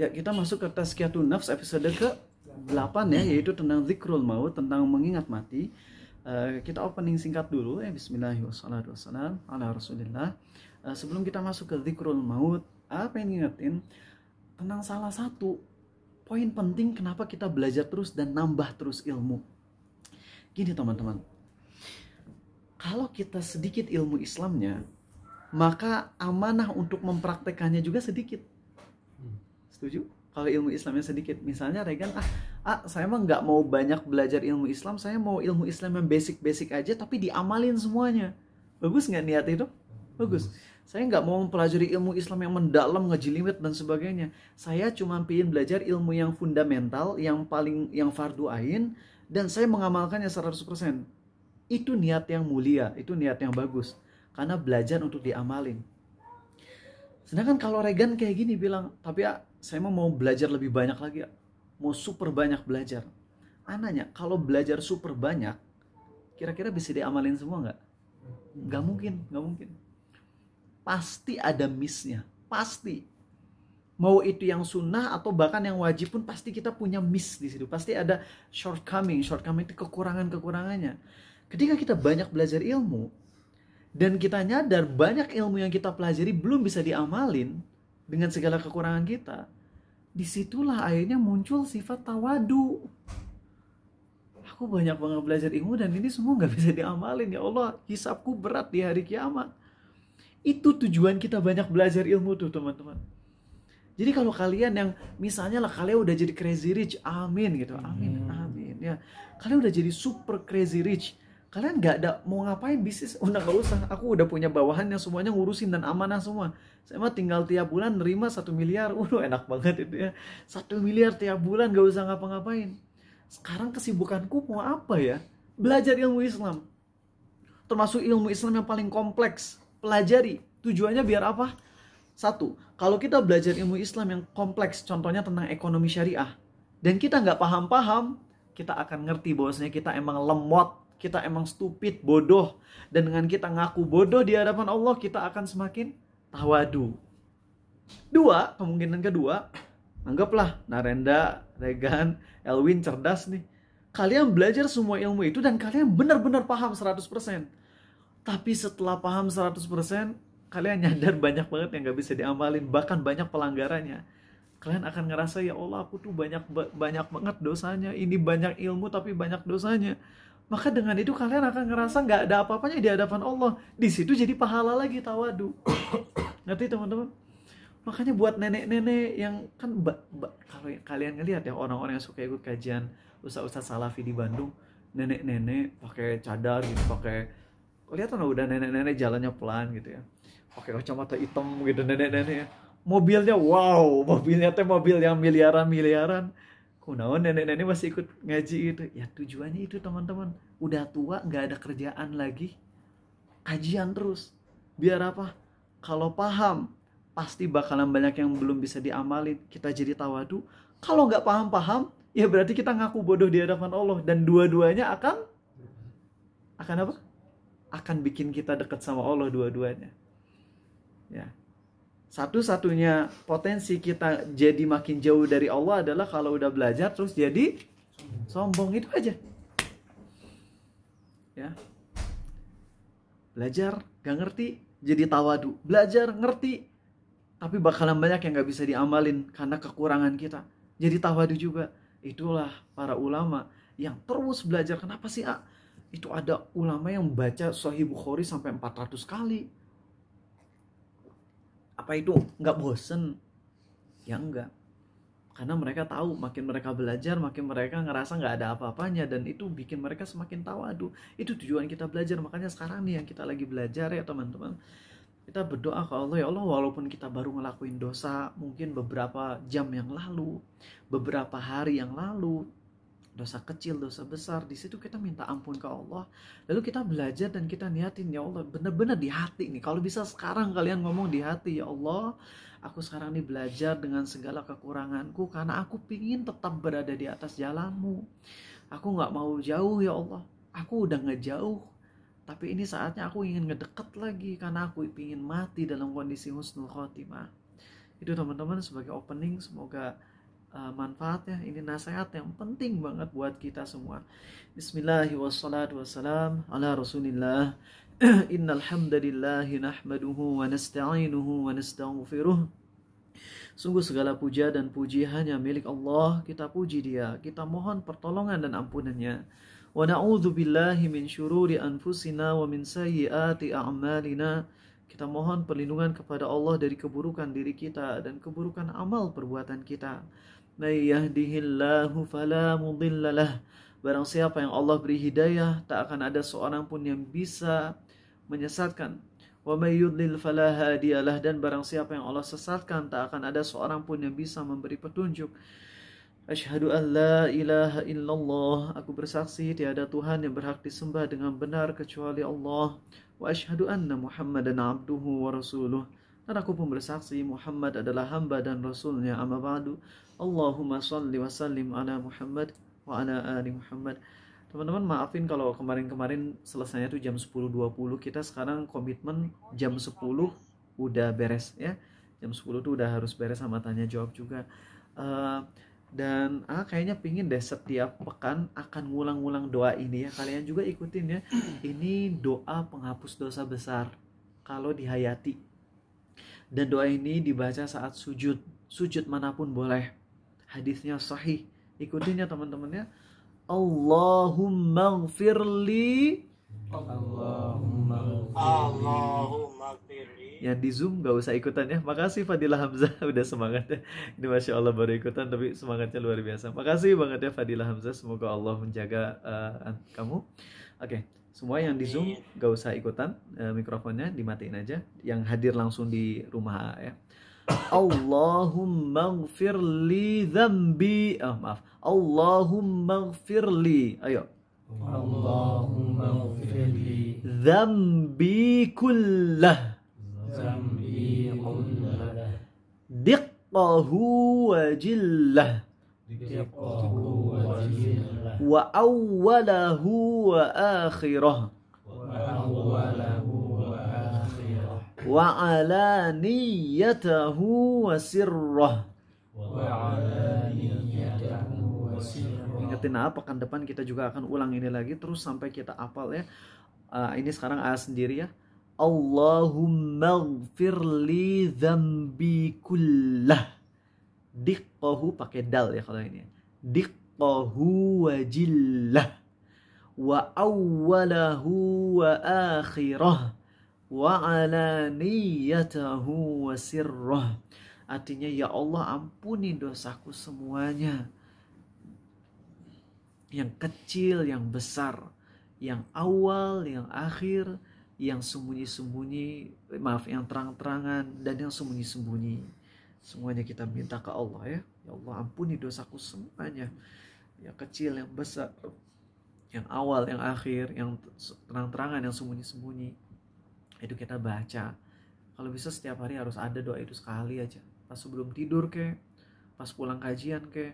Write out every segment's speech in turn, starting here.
Ya, kita masuk ke Tazkiyatun Nafs episode ke-8 ya, yaitu tentang zikrul maut, tentang mengingat mati. Kita opening singkat dulu ya. Bismillahirrahmanirrahim. Ala Rasulillah. Sebelum kita masuk ke zikrul maut, apa yang ngingetin tentang salah satu poin penting kenapa kita belajar terus dan nambah terus ilmu. Gini teman-teman, kalau kita sedikit ilmu Islamnya, maka amanah untuk mempraktekannya juga sedikit. Setuju? Kalau ilmu Islamnya sedikit, misalnya Regan, saya mah nggak mau banyak belajar ilmu Islam, saya mau ilmu Islam yang basic-basic aja, tapi diamalin semuanya. Bagus nggak niat itu? Bagus. Saya nggak mau mempelajari ilmu Islam yang mendalam, ngejelimet dan sebagainya. Saya cuma pengen belajar ilmu yang fundamental, yang fardu ain, dan saya mengamalkannya 100%. Itu niat yang mulia, itu niat yang bagus. Karena belajar untuk diamalin. Sedangkan kalau Regan kayak gini bilang, tapi saya mau belajar lebih banyak lagi, mau super banyak belajar. Ananya, kalau belajar super banyak, kira-kira bisa diamalin semua nggak? Nggak mungkin, nggak mungkin. Pasti ada miss-nya, pasti. Mau itu yang sunnah atau bahkan yang wajib pun pasti kita punya miss di situ. Pasti ada shortcoming itu kekurangannya. Ketika kita banyak belajar ilmu, dan kita nyadar banyak ilmu yang kita pelajari belum bisa diamalin dengan segala kekurangan kita, disitulah akhirnya muncul sifat tawadu. Aku banyak banget belajar ilmu dan ini semua gak bisa diamalin. Ya Allah, hisabku berat di hari kiamat. Itu tujuan kita banyak belajar ilmu tuh teman-teman. Jadi kalau kalian yang misalnya lah kalian udah jadi crazy rich, amin gitu, amin ya. Kalian udah jadi super crazy rich, kalian gak ada mau ngapain bisnis, udah gak usah. Aku udah punya bawahan yang semuanya ngurusin dan amanah semua. Saya mah tinggal tiap bulan nerima 1 miliar. Enak banget itu ya. 1 miliar tiap bulan gak usah ngapa-ngapain. Sekarang kesibukanku mau apa ya? Belajar ilmu Islam. Termasuk ilmu Islam yang paling kompleks. Pelajari. Tujuannya biar apa? Satu, kalau kita belajar ilmu Islam yang kompleks, contohnya tentang ekonomi syariah, dan kita gak paham-paham, kita akan ngerti bahwasanya kita emang lemot, kita emang stupid, bodoh. Dan dengan kita ngaku bodoh di hadapan Allah, kita akan semakin tawadu. Kemungkinan kedua, anggaplah Narenda, Regan, Elwin cerdas nih. Kalian belajar semua ilmu itu dan kalian benar-benar paham 100%. Tapi setelah paham 100%, kalian nyadar banyak banget yang gak bisa diamalin, bahkan banyak pelanggarannya. Kalian akan ngerasa, ya Allah, aku tuh banyak banget dosanya. Ini banyak ilmu tapi banyak dosanya. Maka dengan itu kalian akan ngerasa gak ada apa-apanya di hadapan Allah. Di situ jadi pahala lagi, tawadu. Ngerti teman-teman? Makanya buat nenek-nenek yang kan kalau kalian ngelihat ya orang-orang yang suka ikut kajian ustaz-ustaz salafi di Bandung, nenek-nenek pakai cadar gitu, kelihatan lah udah nenek-nenek jalannya pelan gitu ya. Pakai kacamata hitam gitu nenek-nenek ya. Mobilnya mobilnya mobil yang miliaran. Kunaon nenek-nenek masih ikut ngaji itu. Ya tujuannya itu teman-teman. Udah tua gak ada kerjaan lagi, kajian terus. Biar apa? Kalau paham, pasti bakalan banyak yang belum bisa diamalin. Kita jadi tawadu. Kalau gak paham-paham, ya berarti kita ngaku bodoh di hadapan Allah. Dan dua-duanya akan apa? Akan bikin kita dekat sama Allah dua-duanya. Ya. Satu-satunya potensi kita jadi makin jauh dari Allah adalah kalau udah belajar terus jadi sombong. Itu aja. Ya. Belajar gak ngerti jadi tawadu. Belajar ngerti tapi bakalan banyak yang gak bisa diamalin karena kekurangan kita. Jadi tawadu juga. Itulah para ulama yang terus belajar. Kenapa sih itu ada ulama yang baca Sahih Bukhari sampai 400 kali. Apa itu nggak bosen? Ya enggak. Karena mereka tahu makin mereka belajar, makin mereka ngerasa nggak ada apa-apanya. Dan itu bikin mereka semakin tawadu. Itu tujuan kita belajar. Makanya sekarang nih yang kita lagi belajar ya teman-teman, kita berdoa ke Allah, ya Allah, walaupun kita baru ngelakuin dosa mungkin beberapa jam yang lalu, beberapa hari yang lalu, dosa kecil, dosa besar, di situ kita minta ampun ke Allah. Lalu kita belajar dan kita niatin, ya Allah, benar-benar di hati nih. Kalau bisa sekarang kalian ngomong di hati, ya Allah, aku sekarang nih belajar dengan segala kekuranganku karena aku pingin tetap berada di atas jalanmu. Aku gak mau jauh, ya Allah. Aku udah ngejauh, tapi ini saatnya aku ingin ngedeket lagi karena aku pingin mati dalam kondisi husnul khotimah. Itu teman-teman sebagai opening, semoga manfaatnya. Ini nasihat yang penting banget buat kita semua. Bismillahirrahmanirrahim. Ala Rasulillah. Innal hamdalillah nahmaduhu wa nasta'inuhu wa nastaghfiruh. Sungguh segala puja dan puji hanya milik Allah. Kita puji Dia, kita mohon pertolongan dan ampunannya. Wa na'udzu billahi min syururi anfusina wa min sayyiati a'malina. Kita mohon perlindungan kepada Allah dari keburukan diri kita dan keburukan amal perbuatan kita. May yahdihillahu fala mudhillalah. Barang siapa yang Allah beri hidayah, tak akan ada seorang pun yang bisa menyesatkan. Wa may yudlil fala hadiyalah. Dan barang siapa yang Allah sesatkan, tak akan ada seorang pun yang bisa memberi petunjuk. Asyhadu an la ilaha illallah. Aku bersaksi tiada Tuhan yang berhak disembah dengan benar kecuali Allah. Wa asyhadu anna Muhammadan abduhu wa rasuluh. Dan aku pun bersaksi Muhammad adalah hamba dan rasulnya. Amma ba'du. Allahumma salli wa sallim ala Muhammad wa ala ali Muhammad. Teman-teman maafin kalau kemarin-kemarin selesainya tuh jam 10.20. Kita sekarang komitmen jam 10 udah beres ya. Jam 10 tuh udah harus beres sama tanya jawab juga. Dan kayaknya pingin deh setiap pekan akan ngulang-ngulang doa ini ya. Kalian juga ikutin ya. Ini doa penghapus dosa besar kalau dihayati. Dan doa ini dibaca saat sujud. Sujud manapun boleh. Hadisnya sahih. Ikutin ya teman-teman ya. Allahumma gfirli. Allahumma gfirli. Yang di Zoom gak usah ikutan ya. Makasih Fadilah Hamzah udah semangat ya. Ini Masya Allah baru ikutan tapi semangatnya luar biasa. Makasih banget ya Fadilah Hamzah. Semoga Allah menjaga kamu. Oke, semua yang di Zoom gak usah ikutan, mikrofonnya dimatiin aja. Yang hadir langsung di rumah ya. Allahumma gfirli dzambi. Maaf. Allahumma gfirli. Ayo. Allahumma gfirli dzambi kullah. Dzambi kullah. Diqqahu wa jillah. Diqqahu wa jillah. Wa awwalahu wa akhirah. Wa awwalahu wa alaniyatahu wa sirrah. Ingetin pekan depan kita juga akan ulang ini lagi terus sampai kita hafal ya. Ini sekarang sendiri ya. Allahumma gfirli dzambi kullah. Diqqahu pakai dal ya kalau ini. Diqqahu wa jillah. Wa awwalahu wa akhirah. Wa alaniyatahu wa sirrah. Artinya ya Allah ampuni dosaku semuanya, yang kecil, yang besar, yang awal, yang akhir, yang sembunyi-sembunyi, yang terang-terangan dan yang sembunyi-sembunyi. Semuanya kita minta ke Allah ya. Ya Allah ampuni dosaku semuanya, yang kecil, yang besar, yang awal, yang akhir, yang terang-terangan, yang sembunyi-sembunyi. Itu kita baca. Kalau bisa setiap hari harus ada doa itu sekali aja. Pas sebelum tidur ke, pas pulang kajian ke.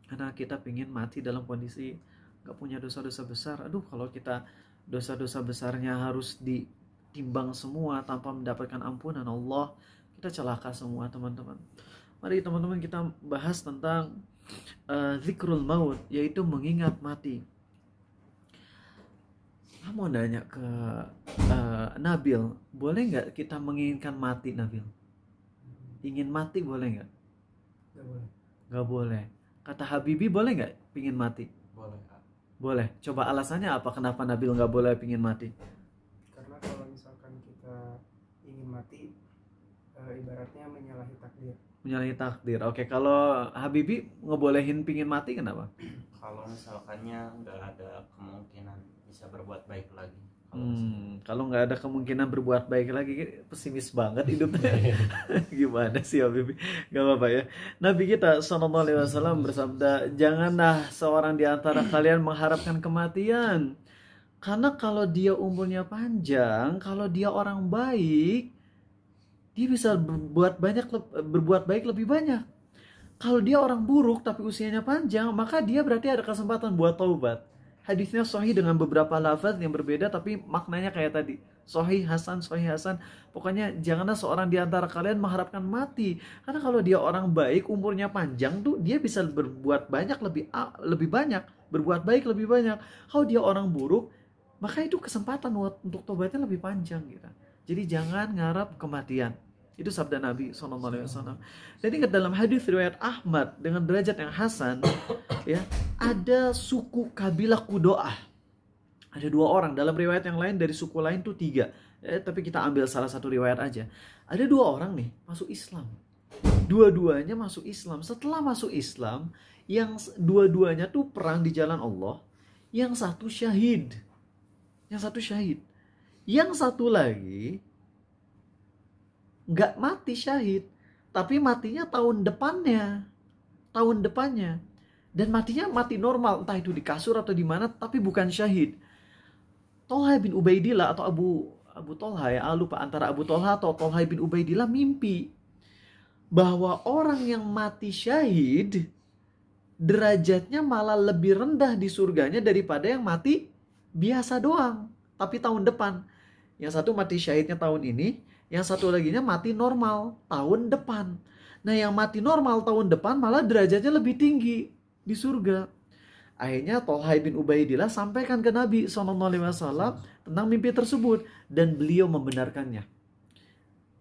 Karena kita pingin mati dalam kondisi gak punya dosa-dosa besar. Aduh, kalau kita dosa-dosa besarnya harus ditimbang semua tanpa mendapatkan ampunan Allah, kita celaka semua teman-teman. Mari teman-teman kita bahas tentang zikrul maut, yaitu mengingat mati. Saya mau nanya ke Nabil, boleh nggak kita menginginkan mati Nabil? Ingin mati boleh nggak? Nggak boleh. Nggak boleh. Kata Habibi boleh nggak pingin mati? Boleh. Boleh. Coba alasannya apa? Kenapa Nabil nggak boleh pingin mati? Karena kalau misalkan kita ingin mati, ibaratnya menyalahi takdir. Menyalahi takdir. Oke, kalau Habibi ngebolehin pingin mati kenapa? Kalau misalkannya nggak ada kemungkinan bisa berbuat baik lagi. Kalau nggak ada kemungkinan berbuat baik lagi, pesimis banget hidupnya. Gimana sih Habibi? Gak apa-apa ya. Nabi kita SAW bersabda, janganlah seorang di antara kalian mengharapkan kematian. Karena kalau dia umurnya panjang, kalau dia orang baik, dia bisa berbuat baik lebih banyak. Kalau dia orang buruk tapi usianya panjang, maka dia berarti ada kesempatan buat taubat. hadisnya sahih dengan beberapa lafaz yang berbeda tapi maknanya kayak tadi. Sahih Hasan, Sahih Hasan. Pokoknya janganlah seorang di antara kalian mengharapkan mati. Karena kalau dia orang baik, umurnya panjang tuh dia bisa berbuat banyak lebih banyak, berbuat baik lebih banyak. Kalau dia orang buruk, maka itu kesempatan untuk tobatnya lebih panjang gitu. Jadi jangan ngarap kematian. Itu sabda Nabi SAW. Dan ingat dalam hadis riwayat Ahmad dengan derajat yang hasan, ya, ada suku kabilah Qudoah. Ada 2 orang, dalam riwayat yang lain dari suku lain tuh 3. Tapi kita ambil salah satu riwayat aja. Ada 2 orang nih masuk Islam. Dua-duanya masuk Islam. Setelah masuk Islam, yang dua-duanya tuh perang di jalan Allah. Yang satu syahid. Yang satu lagi nggak mati syahid, tapi matinya tahun depannya. Dan matinya mati normal, entah itu di kasur atau di mana, tapi bukan syahid. Tolha bin Ubaidillah atau Abu Tolha, ya lupa antara Abu Tolha atau Tolha bin Ubaidillah mimpi bahwa orang yang mati syahid derajatnya malah lebih rendah di surganya daripada yang mati biasa doang, tapi tahun depan. Yang satu mati syahidnya tahun ini, yang satu laginya mati normal tahun depan. Nah, yang mati normal tahun depan malah derajatnya lebih tinggi di surga. Akhirnya Tolha bin Ubaidillah sampaikan ke Nabi SAW tentang mimpi tersebut dan beliau membenarkannya.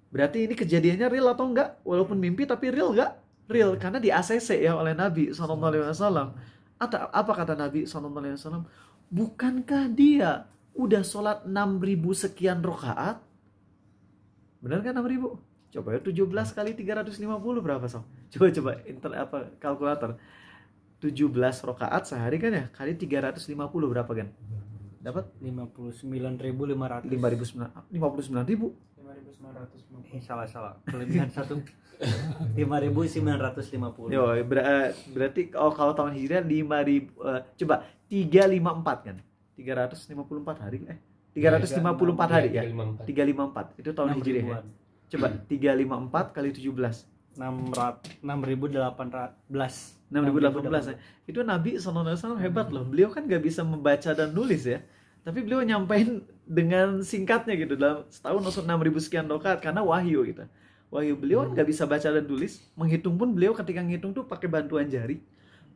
Berarti ini kejadiannya real atau enggak? Walaupun mimpi tapi real enggak? Real, karena di ACC ya oleh Nabi SAW. Apa kata Nabi SAW? Bukankah dia udah sholat 6.000 sekian rakaat? Benar kan 6.000? Coba ya 17 kali 350 berapa Sob? Coba kalkulator. 17 rakaat sehari kan ya, kali 350 berapa kan? Dapat 59.500. 59.000. Salah. Kelebihan 1. 5.950. Yo, berarti kalau tahun Hijriah 5.000 coba 354 kan? 354 hari 354 hari ya. 354 itu tahun Hijriah. Coba 354 kali 17. 6.818 ya. Itu Nabi SAW hebat loh. Beliau kan gak bisa membaca dan nulis ya, tapi beliau nyampein dengan singkatnya gitu dalam setahun langsung 6.000 sekian rakaat karena wahyu gitu. Wahyu beliau kan gak bisa baca dan tulis, menghitung pun beliau ketika ngitung tuh pakai bantuan jari.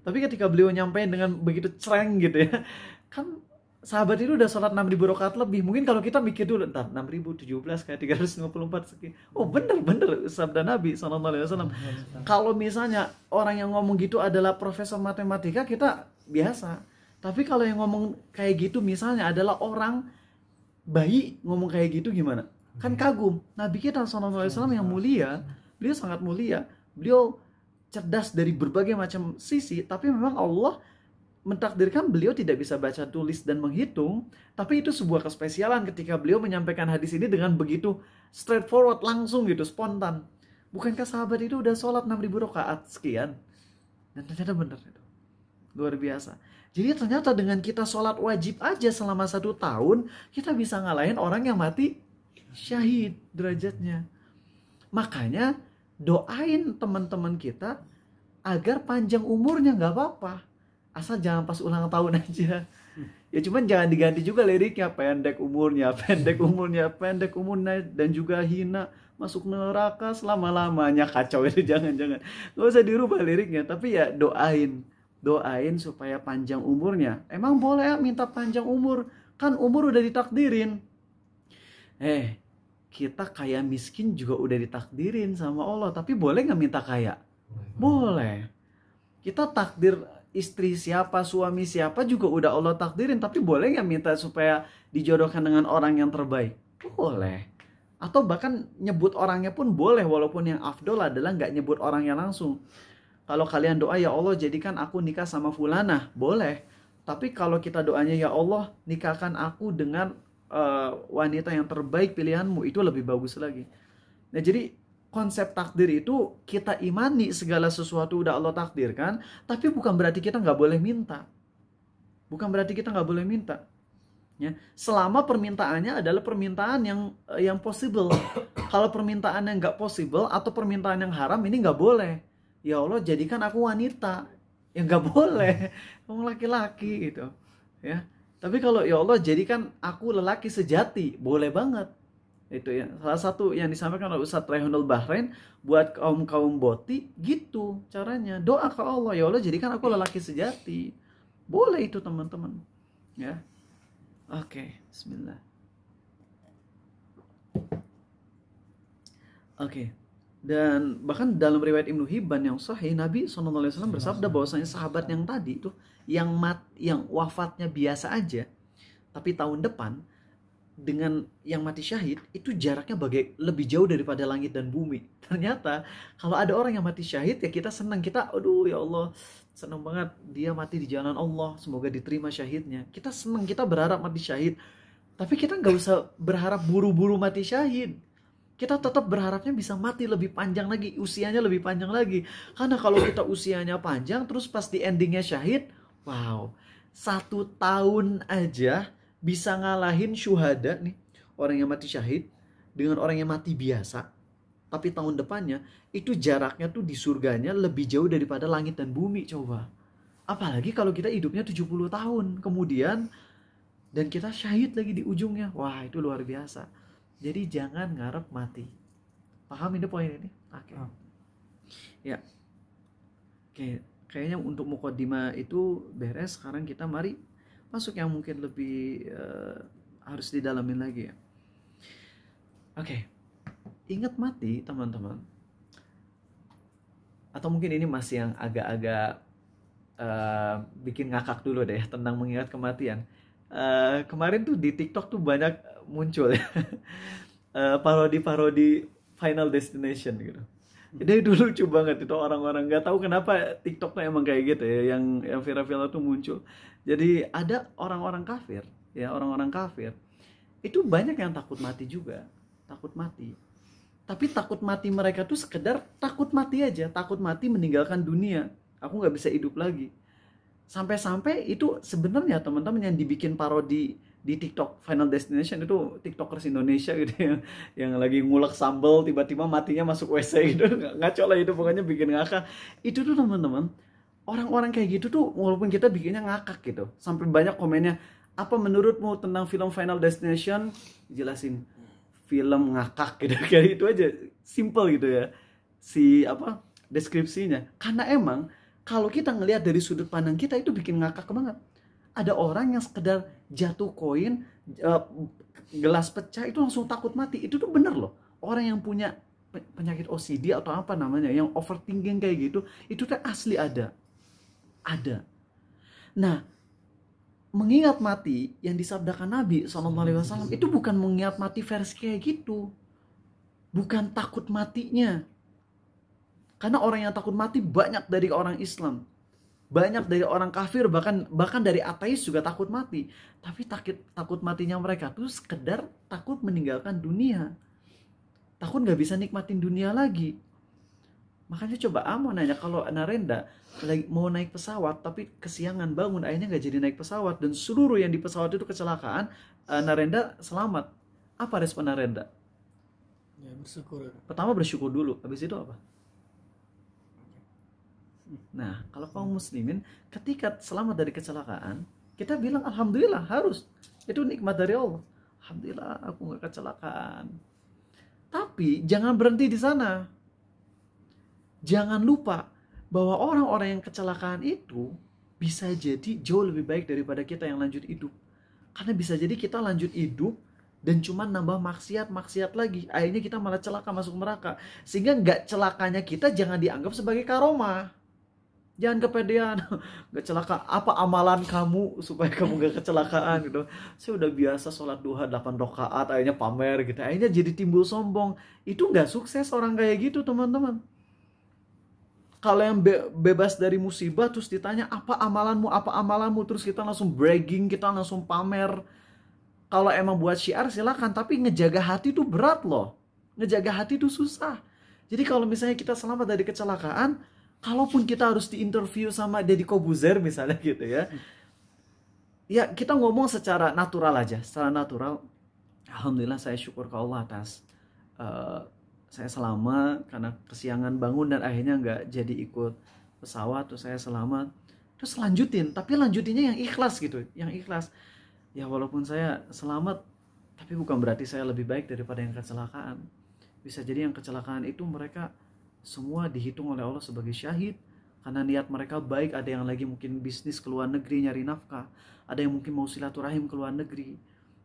Tapi ketika beliau nyampein dengan begitu cereng gitu ya, kan sahabat itu udah sholat 6.000 rakaat lebih. Mungkin kalau kita mikir dulu, entar 6.017 kayak 354 sekian. Oh bener sabda Nabi SAW. Kalau misalnya orang yang ngomong gitu adalah profesor matematika, kita biasa. Tapi kalau yang ngomong kayak gitu misalnya adalah orang bayi ngomong kayak gitu gimana? Kan kagum. Nabi kita SAW yang mulia, beliau sangat mulia. Beliau cerdas dari berbagai macam sisi, tapi memang Allah mentakdirkan beliau tidak bisa baca tulis dan menghitung, tapi itu sebuah kespesialan ketika beliau menyampaikan hadis ini dengan begitu straightforward, langsung gitu, spontan. Bukankah sahabat itu udah sholat 6.000 rakaat sekian? Dan ternyata benar itu. Luar biasa. Jadi ternyata dengan kita sholat wajib aja selama 1 tahun, kita bisa ngalahin orang yang mati syahid derajatnya. Makanya doain teman-teman kita agar panjang umurnya, nggak apa-apa. Asal jangan pas ulang tahun aja. Ya cuman jangan diganti juga liriknya, pendek umurnya dan juga hina, masuk neraka selama-lamanya. Kacau itu, jangan. Gak usah dirubah liriknya, tapi ya doain supaya panjang umurnya. Emang boleh ya minta panjang umur? Kan umur udah ditakdirin. Kita kaya miskin juga udah ditakdirin sama Allah, tapi boleh gak minta kaya? Boleh. Kita takdir istri siapa, suami siapa juga udah Allah takdirin, tapi boleh nggak minta supaya dijodohkan dengan orang yang terbaik? Boleh. Atau bahkan nyebut orangnya pun boleh, walaupun yang afdol adalah nggak nyebut orangnya langsung. Kalau kalian doa, ya Allah jadikan aku nikah sama fulanah, boleh. Tapi kalau kita doanya, ya Allah nikahkan aku dengan wanita yang terbaik pilihanmu, itu lebih bagus lagi. Nah jadi konsep takdir itu kita imani segala sesuatu udah Allah takdirkan, tapi bukan berarti kita nggak boleh minta. Ya, selama permintaannya adalah permintaan yang possible. Kalau permintaan yang nggak possible atau permintaan yang haram, ini nggak boleh. Ya Allah jadikan aku wanita, ya nggak boleh. Kamu laki-laki gitu. ya. Tapi kalau ya Allah jadikan aku lelaki sejati, boleh banget. Itu ya. Salah satu yang disampaikan oleh Ustadz Raihanul Bahrain buat kaum boti gitu caranya. Doa ke Allah, ya Allah jadikan aku lelaki sejati. Boleh itu teman-teman. Ya. Oke, bismillah. Oke. Dan bahkan dalam riwayat Ibnu Hibban yang sahih, Nabi SAW bersabda bahwasanya sahabat yang tadi itu yang wafatnya biasa aja, tapi tahun depan dengan yang mati syahid itu jaraknya lebih jauh daripada langit dan bumi. Ternyata kalau ada orang yang mati syahid ya kita senang, kita aduh ya Allah senang banget dia mati di jalan Allah, semoga diterima syahidnya. Kita senang, kita berharap mati syahid. Tapi kita nggak usah berharap buru-buru mati syahid. Kita tetap berharapnya bisa mati lebih panjang lagi, usianya lebih panjang lagi. Karena kalau kita usianya panjang, terus pas di endingnya syahid, wow, 1 tahun aja bisa ngalahin syuhada nih, orang yang mati syahid, dengan orang yang mati biasa. Tapi tahun depannya, itu jaraknya tuh di surganya lebih jauh daripada langit dan bumi, coba. Apalagi kalau kita hidupnya 70 tahun kemudian, dan kita syahid lagi di ujungnya. Wah, itu luar biasa. Jadi jangan ngarep mati. Paham ini poin ini? Oke. Ya. Oke, kayaknya untuk mukaddimah itu beres. Sekarang kita mari masuk yang mungkin lebih harus didalamin lagi ya. Oke. Ingat mati, teman-teman. Atau mungkin ini masih yang agak-agak bikin ngakak dulu deh tentang mengingat kematian. Kemarin tuh di TikTok tuh banyak muncul ya parodi-parodi Final Destination gitu. Jadi dulu lucu banget itu, orang-orang nggak tahu kenapa TikTok tuh emang kayak gitu ya, yang viral-viral tuh muncul. Jadi ada orang-orang kafir ya, orang-orang kafir itu banyak yang takut mati juga, takut mati. Tapi takut mati mereka tuh sekedar takut mati aja, takut mati meninggalkan dunia. Aku nggak bisa hidup lagi. Sampai-sampai itu sebenarnya teman-teman yang dibikin parodi di TikTok Final Destination itu TikTokers Indonesia gitu ya, yang lagi ngulek sambal tiba-tiba matinya masuk WC gitu. Ngaco lah itu, pokoknya bikin ngakak. Itu tuh teman-teman, orang-orang kayak gitu tuh walaupun kita bikinnya ngakak gitu, sampai banyak komennya, apa menurutmu tentang film Final Destination? Jelasin film ngakak gitu, kayak itu aja, simple gitu ya deskripsinya. Karena emang kalau kita ngelihat dari sudut pandang kita itu bikin ngakak banget. Ada orang yang sekedar jatuh koin, gelas pecah itu langsung takut mati. Itu tuh bener loh. Orang yang punya penyakit OCD atau apa namanya, yang overthinking kayak gitu, itu tuh asli ada. Ada. Nah, mengingat mati yang disabdakan Nabi SAW itu bukan mengingat mati versi kayak gitu. Bukan takut matinya. Karena orang yang takut mati banyak dari orang Islam. Banyak dari orang kafir, bahkan dari ateis juga takut mati. Tapi takut matinya mereka tuh sekedar takut meninggalkan dunia. Takut gak bisa nikmatin dunia lagi. Makanya coba mau nanya, kalau Narenda lagi mau naik pesawat tapi kesiangan bangun, akhirnya gak jadi naik pesawat, dan seluruh yang di pesawat itu kecelakaan, Narenda selamat. Apa respon Narenda? Ya, bersyukur. Pertama bersyukur dulu, habis itu apa? Nah, kalau kaum muslimin ketika selamat dari kecelakaan, kita bilang alhamdulillah, harus. Itu nikmat dari Allah. Alhamdulillah aku nggak kecelakaan. Tapi jangan berhenti di sana. Jangan lupa bahwa orang-orang yang kecelakaan itu bisa jadi jauh lebih baik daripada kita yang lanjut hidup. Karena bisa jadi kita lanjut hidup dan cuma nambah maksiat lagi. Akhirnya kita malah celaka masuk neraka. Sehingga nggak celakanya kita jangan dianggap sebagai karomah. Jangan kepedean, gak celaka. Apa amalan kamu supaya kamu gak kecelakaan gitu? Saya udah biasa sholat duha 8 rakaat, akhirnya pamer gitu. Akhirnya jadi timbul sombong. Itu gak sukses orang kayak gitu, teman-teman. Kalau yang bebas dari musibah terus ditanya apa amalanmu, terus kita langsung bragging, kita langsung pamer. Kalau emang buat syiar silakan, tapi ngejaga hati itu berat loh. Ngejaga hati itu susah. Jadi kalau misalnya kita selamat dari kecelakaan, kalaupun kita harus diinterview sama Deddy Kobuzer misalnya gitu ya, ya kita ngomong secara natural aja, secara natural. Alhamdulillah saya syukur ke Allah atas saya selamat karena kesiangan bangun dan akhirnya nggak jadi ikut pesawat, tuh saya selamat. terus lanjutin, tapi lanjutinnya yang ikhlas gitu, yang ikhlas. Ya walaupun saya selamat, tapi bukan berarti saya lebih baik daripada yang kecelakaan. Bisa jadi yang kecelakaan itu mereka semua dihitung oleh Allah sebagai syahid karena niat mereka baik. Ada yang lagi mungkin bisnis ke luar negeri nyari nafkah, ada yang mungkin mau silaturahim ke luar negeri.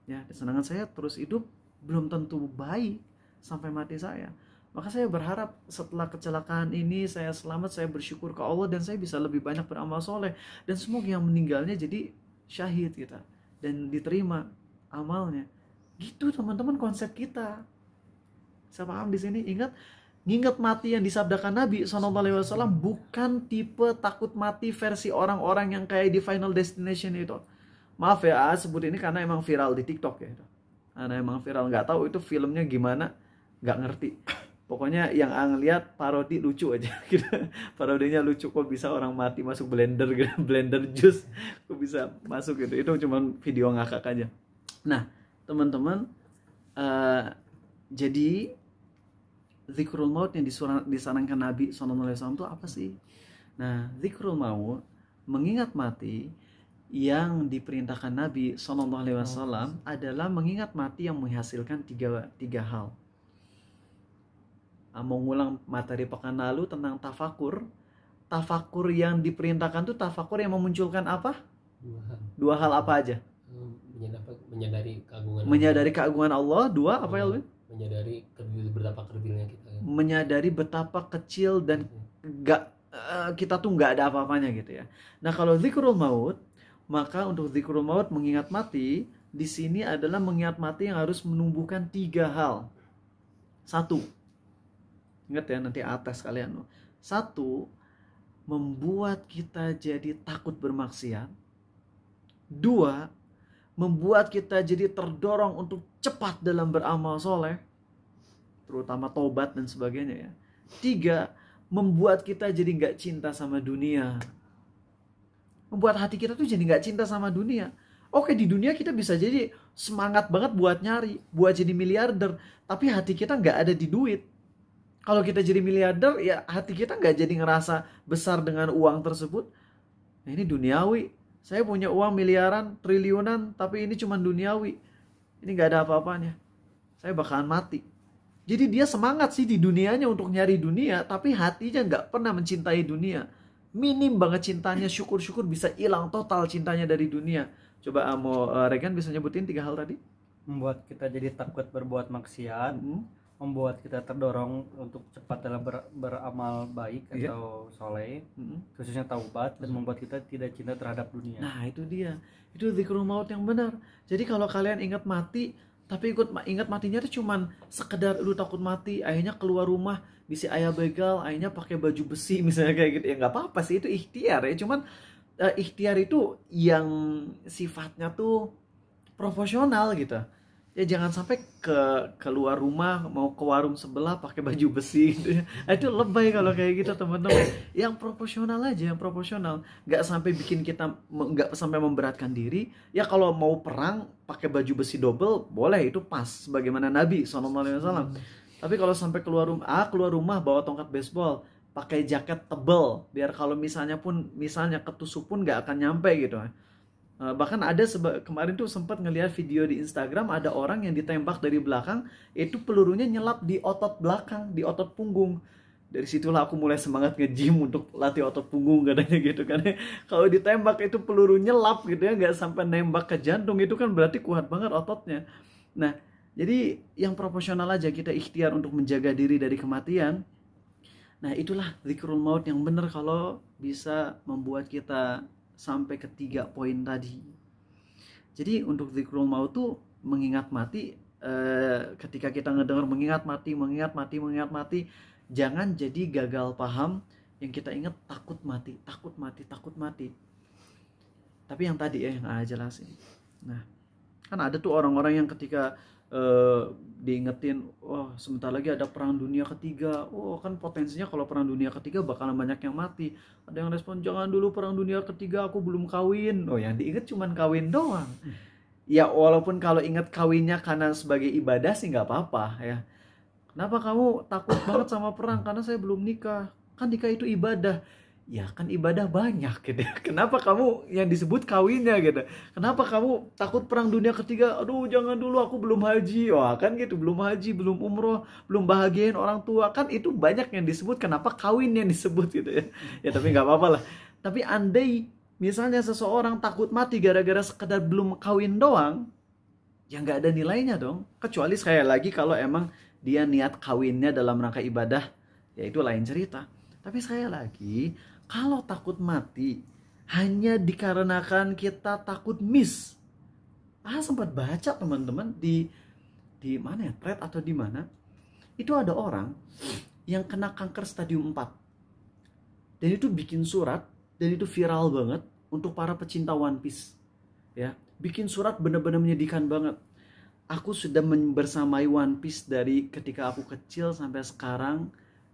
Ya, sedangkan saya terus hidup belum tentu baik sampai mati saya. Maka saya berharap setelah kecelakaan ini saya selamat, saya bersyukur ke Allah dan saya bisa lebih banyak beramal soleh. Dan semoga yang meninggalnya jadi syahid kita dan diterima amalnya. Gitu teman-teman konsep kita. Saya paham di sini. Ingat mati yang disabdakan Nabi SAW bukan tipe takut mati versi orang-orang yang kayak di Final Destination itu. Maaf ya, sebut ini karena emang viral di TikTok ya. Karena emang viral, nggak tahu itu filmnya gimana, nggak ngerti. Pokoknya yang lihat parodi lucu aja gitu. Parodinya lucu, kok bisa orang mati masuk blender gitu, blender jus kok bisa masuk gitu. Itu cuma video ngakak aja. Nah, teman-teman, jadi zikrul maut yang disarankan Nabi SAW itu apa sih? Nah, zikrul maut, mengingat mati yang diperintahkan Nabi SAW adalah mengingat mati yang menghasilkan tiga hal. Mau ngulang materi pekan lalu tentang tafakur. Tafakur yang diperintahkan tuh tafakur yang memunculkan apa? Dua hal apa aja? Menyadari keagungan Allah. Dua, apa ya? Menyadari betapa kerdilnya kita. Menyadari betapa kecil dan kita tuh nggak ada apa-apanya gitu ya. Nah, kalau zikrul maut, maka untuk zikrul maut mengingat mati di sini adalah mengingat mati yang harus menumbuhkan tiga hal. Satu, ingat ya nanti atas kalian. Satu, membuat kita jadi takut bermaksiat. Dua, membuat kita jadi terdorong untuk cepat dalam beramal soleh, terutama tobat dan sebagainya ya. Tiga, membuat kita jadi nggak cinta sama dunia. Membuat hati kita tuh jadi nggak cinta sama dunia. Oke, di dunia kita bisa jadi semangat banget buat nyari, buat jadi miliarder, tapi hati kita nggak ada di duit. Kalau kita jadi miliarder, ya hati kita nggak jadi ngerasa besar dengan uang tersebut. Nah, ini duniawi. Saya punya uang miliaran, triliunan, tapi ini cuma duniawi. Ini nggak ada apa-apanya. Saya bakalan mati. Jadi dia semangat sih di dunianya untuk nyari dunia, tapi hatinya nggak pernah mencintai dunia. Minim banget cintanya, syukur-syukur bisa hilang total cintanya dari dunia. Coba mau Regan bisa nyebutin tiga hal tadi? Membuat kita jadi takut berbuat maksiat, membuat kita terdorong untuk cepat dalam beramal baik atau soleh, khususnya taubat, dan membuat kita tidak cinta terhadap dunia. Nah, itu dia. Itu zikrul maut yang benar. Jadi kalau kalian ingat mati, tapi ingat matinya itu cuman sekedar lu takut mati, akhirnya keluar rumah bisi ayah begal, akhirnya pakai baju besi misalnya kayak gitu. Ya nggak apa-apa sih, itu ikhtiar ya. Cuman ikhtiar itu yang sifatnya tuh proporsional gitu. Ya jangan sampai keluar rumah mau ke warung sebelah pakai baju besi gitu ya. Itu lebay kalau kayak gitu teman-teman. Yang proporsional aja, yang proporsional. Nggak sampai bikin kita, nggak sampai memberatkan diri. Ya kalau mau perang pakai baju besi double boleh, itu pas sebagaimana Nabi SAW. Tapi kalau sampai keluar rumah bawa tongkat baseball, pakai jaket tebel biar kalau misalnya ketusuk pun nggak akan nyampe gitu. Bahkan ada kemarin tuh sempat ngelihat video di Instagram, ada orang yang ditembak dari belakang, itu pelurunya nyelap di otot belakang, di otot punggung. Dari situlah aku mulai semangat nge-gym untuk latih otot punggung katanya gitu kan. Kalau ditembak itu peluru nyelap gitu ya, nggak sampai nembak ke jantung, itu kan berarti kuat banget ototnya. Nah, jadi yang proporsional aja, kita ikhtiar untuk menjaga diri dari kematian. Nah, itulah zikrul maut yang benar kalau bisa membuat kita sampai ke 3 poin tadi. Jadi untuk zikrul maut tuh mengingat mati, ketika kita ngedengar mengingat mati, jangan jadi gagal paham yang kita ingat takut mati. Tapi yang tadi ya yang jelasin. Nah, kan ada tuh orang-orang yang ketika diingetin, sebentar lagi ada perang dunia ketiga, kan potensinya kalau perang dunia ketiga bakalan banyak yang mati. Ada yang respon, jangan dulu perang dunia ketiga, aku belum kawin. Yang diinget cuman kawin doang. Ya walaupun kalau inget kawinnya karena sebagai ibadah sih nggak apa-apa ya. Kenapa kamu takut banget sama perang? Karena saya belum nikah. Kan nikah itu ibadah. Ya kan ibadah banyak gitu. Kenapa kamu yang disebut kawinnya gitu? Kenapa kamu takut perang dunia ketiga? Aduh jangan dulu, aku belum haji. Wah kan gitu, belum haji, belum umroh, belum bahagiain orang tua. Kan itu banyak yang disebut, kenapa kawin yang disebut gitu ya. Ya tapi nggak apa-apa lah. Tapi andai misalnya seseorang takut mati gara-gara sekedar belum kawin doang, ya nggak ada nilainya dong. Kecuali sekali lagi kalau emang dia niat kawinnya dalam rangka ibadah, ya itu lain cerita. Tapi sekali lagi, kalau takut mati hanya dikarenakan kita takut miss. Sempat baca teman-teman di mana ya, thread atau di mana, itu ada orang yang kena kanker stadium 4. Dan itu bikin surat, dan itu viral banget untuk para pecinta One Piece. Ya, bikin surat benar-benar menyedihkan banget. Aku sudah bersamai One Piece dari ketika aku kecil sampai sekarang,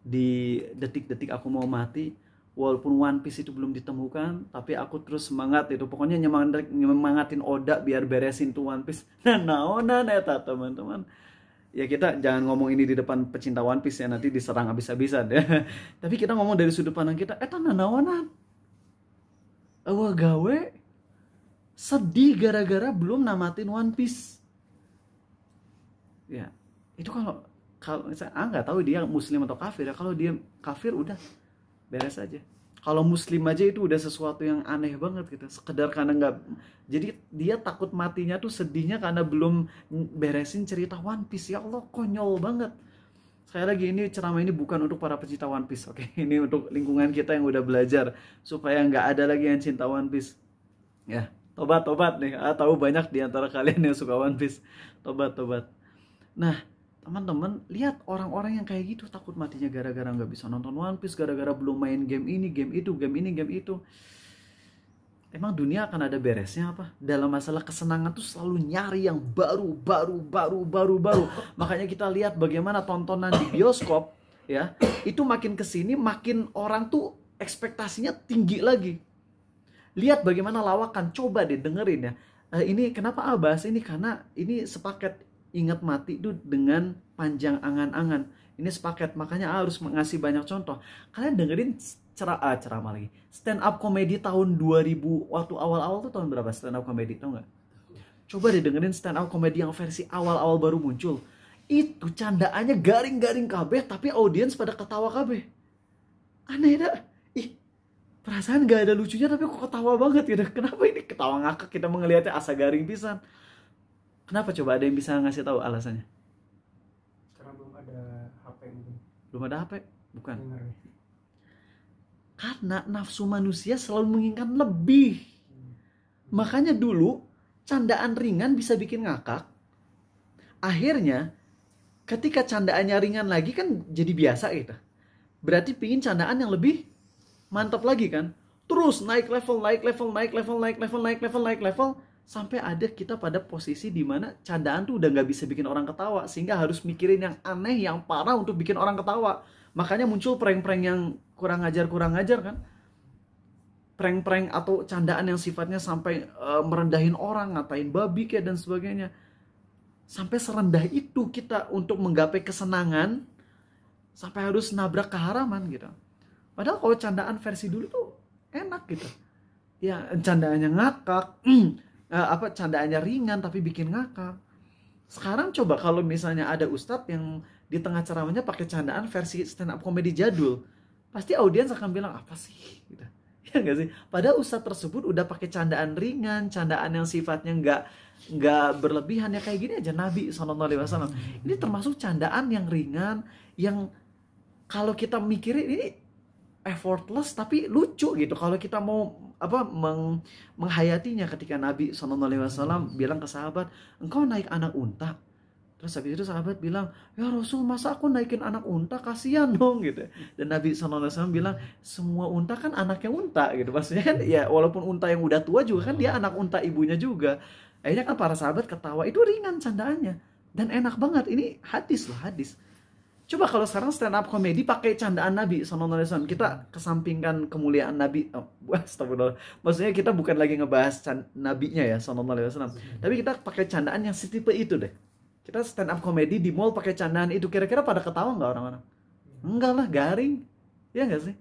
di detik-detik aku mau mati. Walaupun One Piece itu belum ditemukan, tapi aku terus semangat itu. Pokoknya nyemangatin Oda biar beresin tuh One Piece. Nah, naonan eta teman-teman. Ya kita jangan ngomong ini di depan pecinta One Piece ya, nanti diserang habis-habisan ya. Tapi kita ngomong dari sudut pandang kita, eta naonan. Awal gawe sedih gara-gara belum namatin One Piece. Ya, itu kalau saya nggak tahu dia muslim atau kafir ya. Kalau dia kafir udah beres aja. Kalau muslim aja itu udah sesuatu yang aneh banget gitu. Sekedar karena nggak, jadi dia takut matinya tuh sedihnya karena belum beresin cerita One Piece. Ya Allah, konyol banget. Sekali lagi, ini ceramah ini bukan untuk para pecinta One Piece, oke? Ini untuk lingkungan kita yang udah belajar supaya nggak ada lagi yang cinta One Piece. Ya, tobat nih. Tahu banyak di antara kalian yang suka One Piece. Tobat. Nah, teman-teman, lihat orang-orang yang kayak gitu takut matinya gara-gara nggak bisa nonton One Piece, gara-gara belum main game ini, game itu, game ini, game itu. Emang dunia akan ada beresnya apa? Dalam masalah kesenangan tuh selalu nyari yang baru. Makanya kita lihat bagaimana tontonan di bioskop ya, itu makin kesini makin orang tuh ekspektasinya tinggi lagi. Lihat bagaimana lawakan, coba deh dengerin ya. Ini kenapa bahas ini? Karena ini sepaket ingat mati itu dengan panjang angan-angan. Ini sepaket, makanya harus ngasih banyak contoh. Kalian dengerin ceramah lagi. Stand up comedy tahun 2000, waktu awal-awal tuh tahun berapa stand up comedy, tau nggak? Coba deh dengerin stand up comedy yang versi awal-awal baru muncul. Itu candaannya garing-garing kabeh, tapi audiens pada ketawa kabeh. Aneh dah. Perasaan gak ada lucunya tapi kok ketawa banget gitu. Kenapa ini ketawa ngakak, kita mengelihatnya asa garing pisan. Kenapa, coba ada yang bisa ngasih tahu alasannya? Karena belum ada HP mungkin. Belum ada HP? Bukan. Karena nafsu manusia selalu menginginkan lebih. Makanya dulu candaan ringan bisa bikin ngakak. Akhirnya ketika candaannya ringan lagi kan jadi biasa gitu. Berarti pingin candaan yang lebih mantap lagi kan. Terus naik level sampai ada kita pada posisi di mana candaan tuh udah nggak bisa bikin orang ketawa, sehingga harus mikirin yang aneh, yang parah untuk bikin orang ketawa. Makanya muncul prank-prank yang kurang ajar kan. Prank-prank atau candaan yang sifatnya sampai merendahin orang, ngatain babi kayak dan sebagainya. Sampai serendah itu kita untuk menggapai kesenangan, sampai harus nabrak keharaman gitu. Padahal kalau candaan versi dulu tuh enak gitu. Ya candaannya ngakak, candaannya ringan tapi bikin ngakak. Sekarang coba kalau misalnya ada ustadz yang di tengah ceramahnya pakai candaan versi stand up comedy jadul, pasti audiens akan bilang apa sih gitu. Ya nggak sih? Padahal ustadz tersebut udah pakai candaan ringan, candaan yang sifatnya nggak berlebihan, ya kayak gini aja Nabi SAW. Ini termasuk candaan yang ringan, yang kalau kita mikirin ini effortless tapi lucu gitu. Kalau kita mau menghayatinya, ketika Nabi SAW bilang ke sahabat, engkau naik anak unta. Terus habis itu sahabat bilang, ya Rasul, masa aku naikin anak unta, kasihan dong gitu. Dan Nabi SAW bilang, semua unta kan anaknya unta gitu. Maksudnya kan ya walaupun unta yang udah tua juga kan dia anak unta ibunya juga. Akhirnya kan para sahabat ketawa, itu ringan candaannya dan enak banget. Ini hadis loh, hadis. Coba kalau sekarang stand up comedy pakai candaan Nabi SAW, kita kesampingkan kemuliaan Nabi. Astagfirullah. Maksudnya kita bukan lagi ngebahas nabinya ya SAW, tapi kita pakai candaan yang setipe itu deh. Kita stand up comedy di mall pakai candaan itu, kira-kira pada ketawa nggak orang-orang? Enggak lah, garing. Ya nggak sih?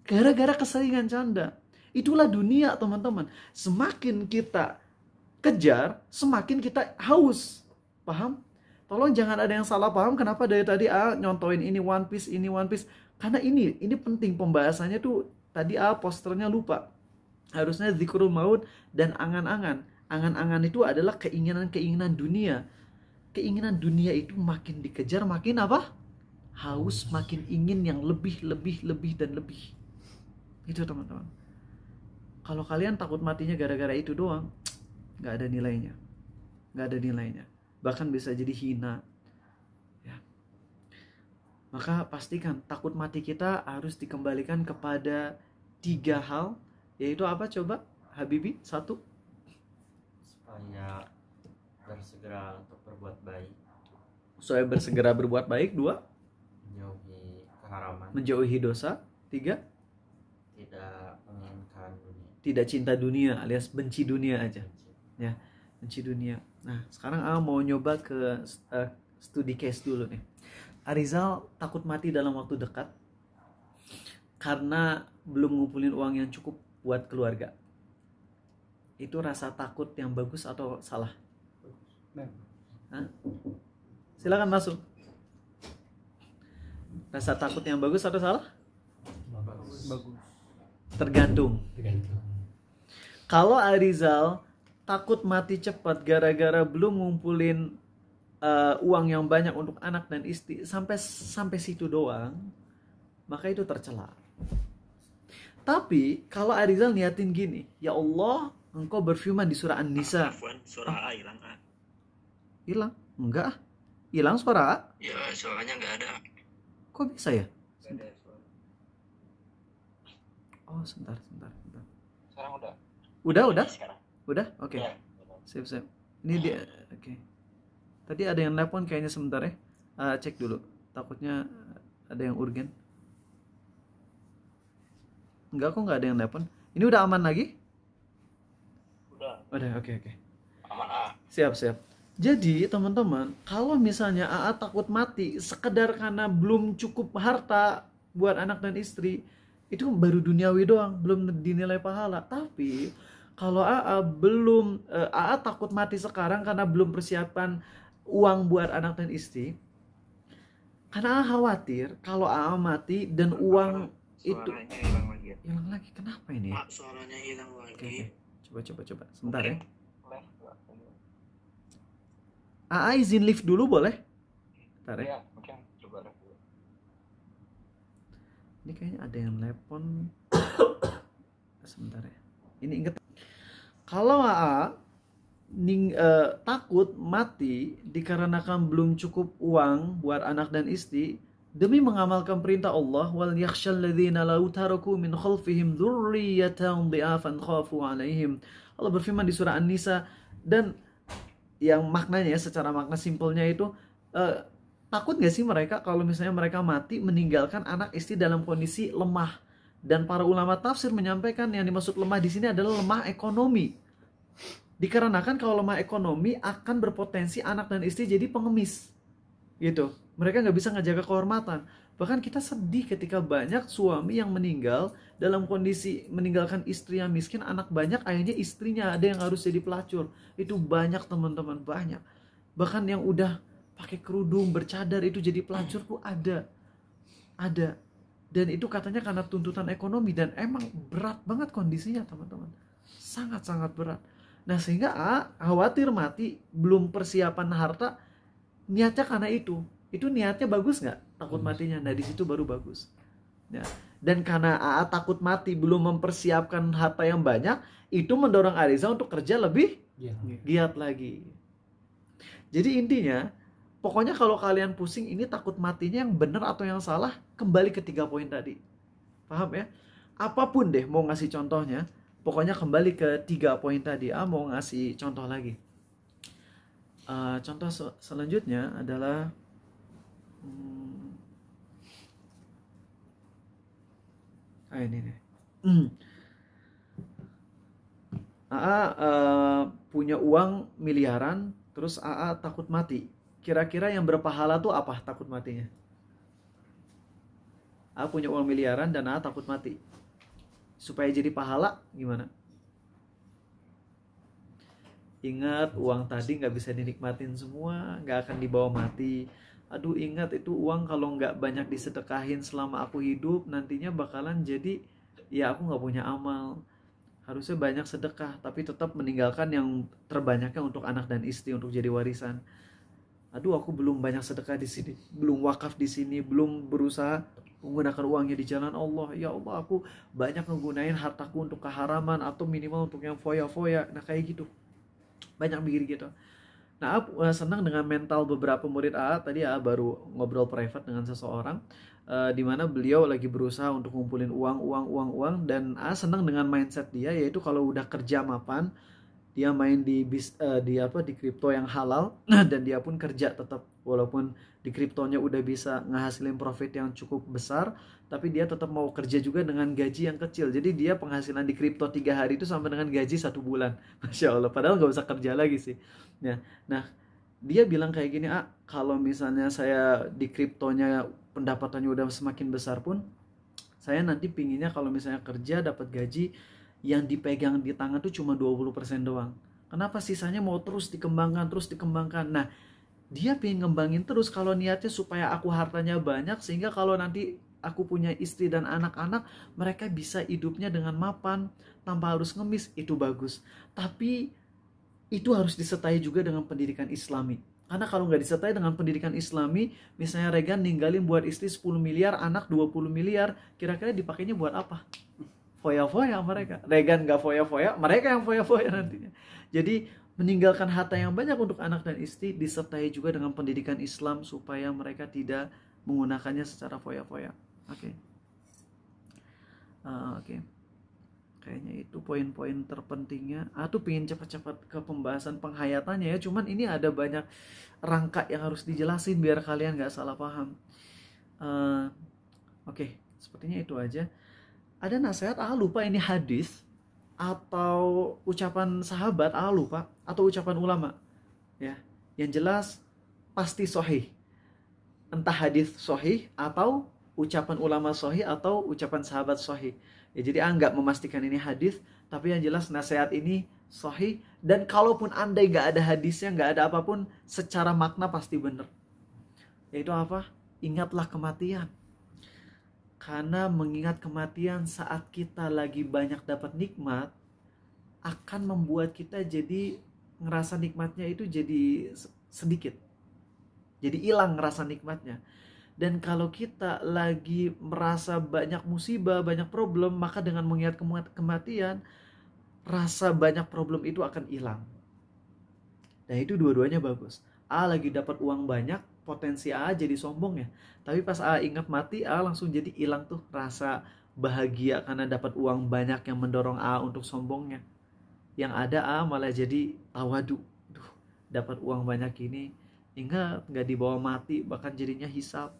Gara-gara keseringan canda. Itulah dunia, teman-teman. Semakin kita kejar, semakin kita haus. Paham? Tolong jangan ada yang salah paham kenapa dari tadi nyontoin ini One Piece, ini One Piece. Karena ini penting pembahasannya tuh. Tadi posternya lupa. Harusnya zikrul maut dan angan-angan. Angan-angan itu adalah keinginan-keinginan dunia. Keinginan dunia itu makin dikejar, makin apa? Haus, makin ingin yang lebih, dan lebih. Itu teman-teman. Kalau kalian takut matinya gara-gara itu doang, nggak ada nilainya. Nggak ada nilainya. Bahkan bisa jadi hina. Ya. Maka pastikan takut mati kita harus dikembalikan kepada 3 hal. Yaitu apa coba Habibi? 1. Supaya bersegera untuk berbuat baik. Supaya bersegera berbuat baik. 2. Menjauhi keharaman. Menjauhi dosa. 3. Tidak menginginkan dunia. Tidak cinta dunia alias benci dunia aja. Ya, benci dunia. Nah, sekarang mau nyoba ke studi case dulu nih. Arizal takut mati dalam waktu dekat karena belum ngumpulin uang yang cukup buat keluarga. Itu rasa takut yang bagus atau salah? Hah? Silakan masuk. Rasa takut yang bagus atau salah? Bagus. Tergantung. Kalau Arizal takut mati cepat gara-gara belum ngumpulin uang yang banyak untuk anak dan istri sampai situ doang, maka itu tercela. Tapi kalau Arizal niatin gini, ya Allah, Engkau berfirman di surah An-Nisa. Suara A hilang. Hilang? Enggak. Hilang suara A? Ya, suaranya nggak ada. Kok bisa ya? Oh, sebentar. Sekarang udah. Udah? Sekarang. Udah? Oke. Ya. Sip. Ini dia. Oke. Tadi ada yang nelpon kayaknya sebentar ya. Cek dulu. Takutnya ada yang urgen. Enggak kok, enggak ada yang nelpon. Ini udah aman lagi? Udah, oke. Aman A. Siap. Jadi teman-teman, kalau misalnya AA takut mati sekedar karena belum cukup harta buat anak dan istri, itu baru duniawi doang, belum dinilai pahala. Tapi kalau AA takut mati sekarang karena belum persiapan uang buat anak dan istri, karena AA khawatir kalau AA mati dan uang itu hilang lagi. Kenapa ini? Pak, suaranya hilang lagi. Oke. Coba. Sebentar ya. AA izin lift dulu boleh? Bentar ya. Mungkin coba live dulu. Ini kayaknya ada yang telepon. Sebentar ya. Ini ingat. Kalau AA takut mati dikarenakan belum cukup uang buat anak dan istri, demi mengamalkan perintah Allah, wal yakhshal ladzina law taraku min khalfihim dzurriyyatan dhi'afan khafu 'alaihim. Allah berfirman di surah An-Nisa, dan yang maknanya secara makna simpelnya itu takut gak sih mereka kalau misalnya mereka mati meninggalkan anak istri dalam kondisi lemah. Dan para ulama tafsir menyampaikan yang dimaksud lemah di sini adalah lemah ekonomi. Dikarenakan kalau lemah ekonomi akan berpotensi anak dan istri jadi pengemis. Gitu. Mereka nggak bisa ngejaga kehormatan. Bahkan kita sedih ketika banyak suami yang meninggal dalam kondisi meninggalkan istri yang miskin, anak banyak, akhirnya istrinya ada yang harus jadi pelacur. Itu banyak teman-teman, banyak. Bahkan yang udah pakai kerudung, bercadar itu jadi pelacur tuh ada. Dan itu katanya karena tuntutan ekonomi, dan emang berat banget kondisinya teman-teman. Sangat-sangat berat. Nah sehingga khawatir mati, belum persiapan harta, niatnya karena itu niatnya bagus nggak? Takut matinya. Nah di situ baru bagus. Ya. Dan karena AA takut mati belum mempersiapkan harta yang banyak, itu mendorong Ariza untuk kerja lebih giat lagi. Jadi intinya, pokoknya kalau kalian pusing ini takut matinya yang benar atau yang salah, kembali ke 3 poin tadi. Paham ya? Apapun deh mau ngasih contohnya, pokoknya kembali ke 3 poin tadi. Mau ngasih contoh lagi. Contoh selanjutnya adalah ini nih. Punya uang miliaran, terus AA takut mati. Kira-kira yang berpahala tuh apa takut matinya? punya uang miliaran dan takut mati. Supaya jadi pahala gimana? Ingat, uang tadi nggak bisa dinikmatin semua, nggak akan dibawa mati. Aduh, ingat itu uang kalau nggak banyak disedekahin selama aku hidup, nantinya bakalan jadi, ya aku nggak punya amal. Harusnya banyak sedekah, tapi tetap meninggalkan yang terbanyaknya untuk anak dan istri untuk jadi warisan. Aduh, aku belum banyak sedekah di sini, belum wakaf di sini, belum berusaha menggunakan uangnya di jalan Allah. Ya Allah, aku banyak menggunakan hartaku untuk keharaman atau minimal untuk yang foya-foya. Nah, kayak gitu. Banyak mikir gitu. Nah, senang dengan mental beberapa murid tadi baru ngobrol private dengan seseorang di mana beliau lagi berusaha untuk ngumpulin uang dan senang dengan mindset dia, yaitu kalau udah kerja mapan dia main di kripto yang halal dan dia pun kerja tetap, walaupun di kriptonya udah bisa ngehasilin profit yang cukup besar, tapi dia tetap mau kerja juga dengan gaji yang kecil. Jadi dia penghasilan di kripto 3 hari itu sama dengan gaji 1 bulan. Masya Allah, padahal gak usah kerja lagi sih ya. Nah, dia bilang kayak gini, kalau misalnya saya di kriptonya pendapatannya udah semakin besar pun, saya nanti pinginnya kalau misalnya kerja dapat gaji yang dipegang di tangan tuh cuma 20% doang. Kenapa sisanya mau terus dikembangkan. Nah, dia pengen ngembangin terus kalau niatnya supaya aku hartanya banyak, sehingga kalau nanti aku punya istri dan anak-anak, mereka bisa hidupnya dengan mapan tanpa harus ngemis. Itu bagus. Tapi itu harus disertai juga dengan pendidikan Islami. Karena kalau nggak disertai dengan pendidikan Islami, misalnya Regan ninggalin buat istri 10 miliar, anak 20 miliar, kira-kira dipakainya buat apa? Foya-foya mereka. Regan nggak foya-foya, mereka yang foya-foya nantinya. Jadi meninggalkan harta yang banyak untuk anak dan istri disertai juga dengan pendidikan Islam supaya mereka tidak menggunakannya secara foya-foya. Oke. Kayaknya itu poin-poin terpentingnya. Tuh pengen cepat-cepat ke pembahasan penghayatannya ya. Cuman ini ada banyak rangka yang harus dijelasin biar kalian nggak salah paham. Oke, sepertinya itu aja. Ada nasihat, lupa ini hadis atau ucapan sahabat, lupa, atau ucapan ulama. Ya, yang jelas pasti sahih. Entah hadis sahih atau ucapan ulama sahih atau ucapan sahabat sahih. Ya, jadi nggak memastikan ini hadis, tapi yang jelas nasihat ini sahih, dan kalaupun andai nggak ada hadisnya, nggak ada apapun, secara makna pasti benar. Yaitu apa? Ingatlah kematian. Karena mengingat kematian saat kita lagi banyak dapat nikmat akan membuat kita jadi ngerasa nikmatnya itu jadi sedikit. Jadi hilang ngerasa nikmatnya. Dan kalau kita lagi merasa banyak musibah, banyak problem, maka dengan mengingat kematian, rasa banyak problem itu akan hilang. Dan itu dua-duanya bagus. Lagi dapat uang banyak, potensi jadi sombong ya. Tapi pas ingat mati, langsung jadi hilang tuh rasa bahagia karena dapat uang banyak yang mendorong untuk sombongnya. Yang ada malah jadi tawadu. Dapat uang banyak ini, ingat nggak dibawa mati, bahkan jadinya hisab.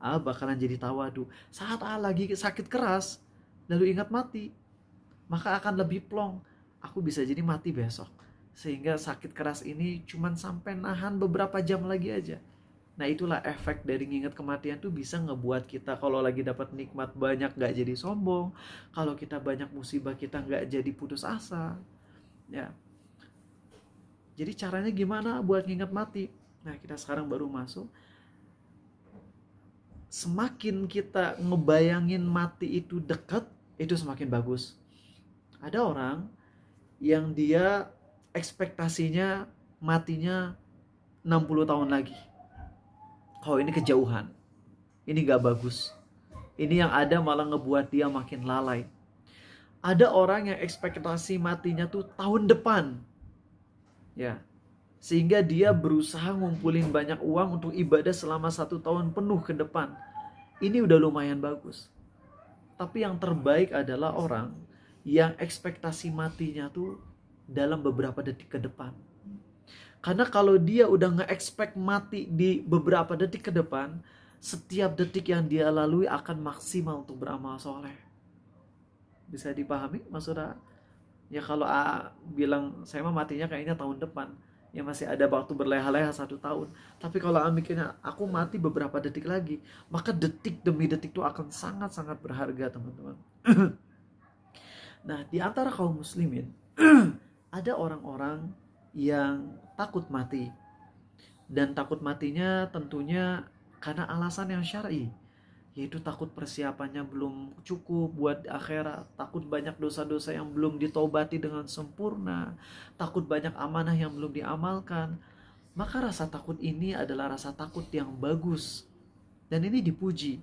Bakalan jadi tawadu. Saat lagi sakit keras, lalu ingat mati, maka akan lebih plong. Aku bisa jadi mati besok. Sehingga sakit keras ini cuman sampai nahan beberapa jam lagi aja. Nah, itulah efek dari nginget kematian tuh, bisa ngebuat kita kalau lagi dapat nikmat banyak gak jadi sombong. Kalau kita banyak musibah, kita gak jadi putus asa. Ya. Jadi caranya gimana buat nginget mati? Nah, kita sekarang baru masuk. Semakin kita ngebayangin mati itu dekat, itu semakin bagus. Ada orang yang dia ekspektasinya matinya 60 tahun lagi. Ini kejauhan. Ini gak bagus. Ini yang ada malah ngebuat dia makin lalai. Ada orang yang ekspektasi matinya tuh tahun depan. Ya. Sehingga dia berusaha ngumpulin banyak uang untuk ibadah selama 1 tahun penuh ke depan. Ini udah lumayan bagus. Tapi yang terbaik adalah orang yang ekspektasi matinya tuh dalam beberapa detik ke depan. Karena kalau dia udah nge-expect mati di beberapa detik ke depan, setiap detik yang dia lalui akan maksimal untuk beramal soleh. Bisa dipahami maksudnya? Ya kalau bilang saya mah matinya kayaknya tahun depan, ya masih ada waktu berleha-leha 1 tahun. Tapi kalau mikirnya aku mati beberapa detik lagi, maka detik demi detik itu akan sangat-sangat berharga, teman-teman. Nah, di antara kaum muslimin ada orang-orang yang takut mati. Dan takut matinya tentunya karena alasan yang syar'i, yaitu takut persiapannya belum cukup buat akhirat, takut banyak dosa-dosa yang belum ditobati dengan sempurna, takut banyak amanah yang belum diamalkan. Maka rasa takut ini adalah rasa takut yang bagus, dan ini dipuji.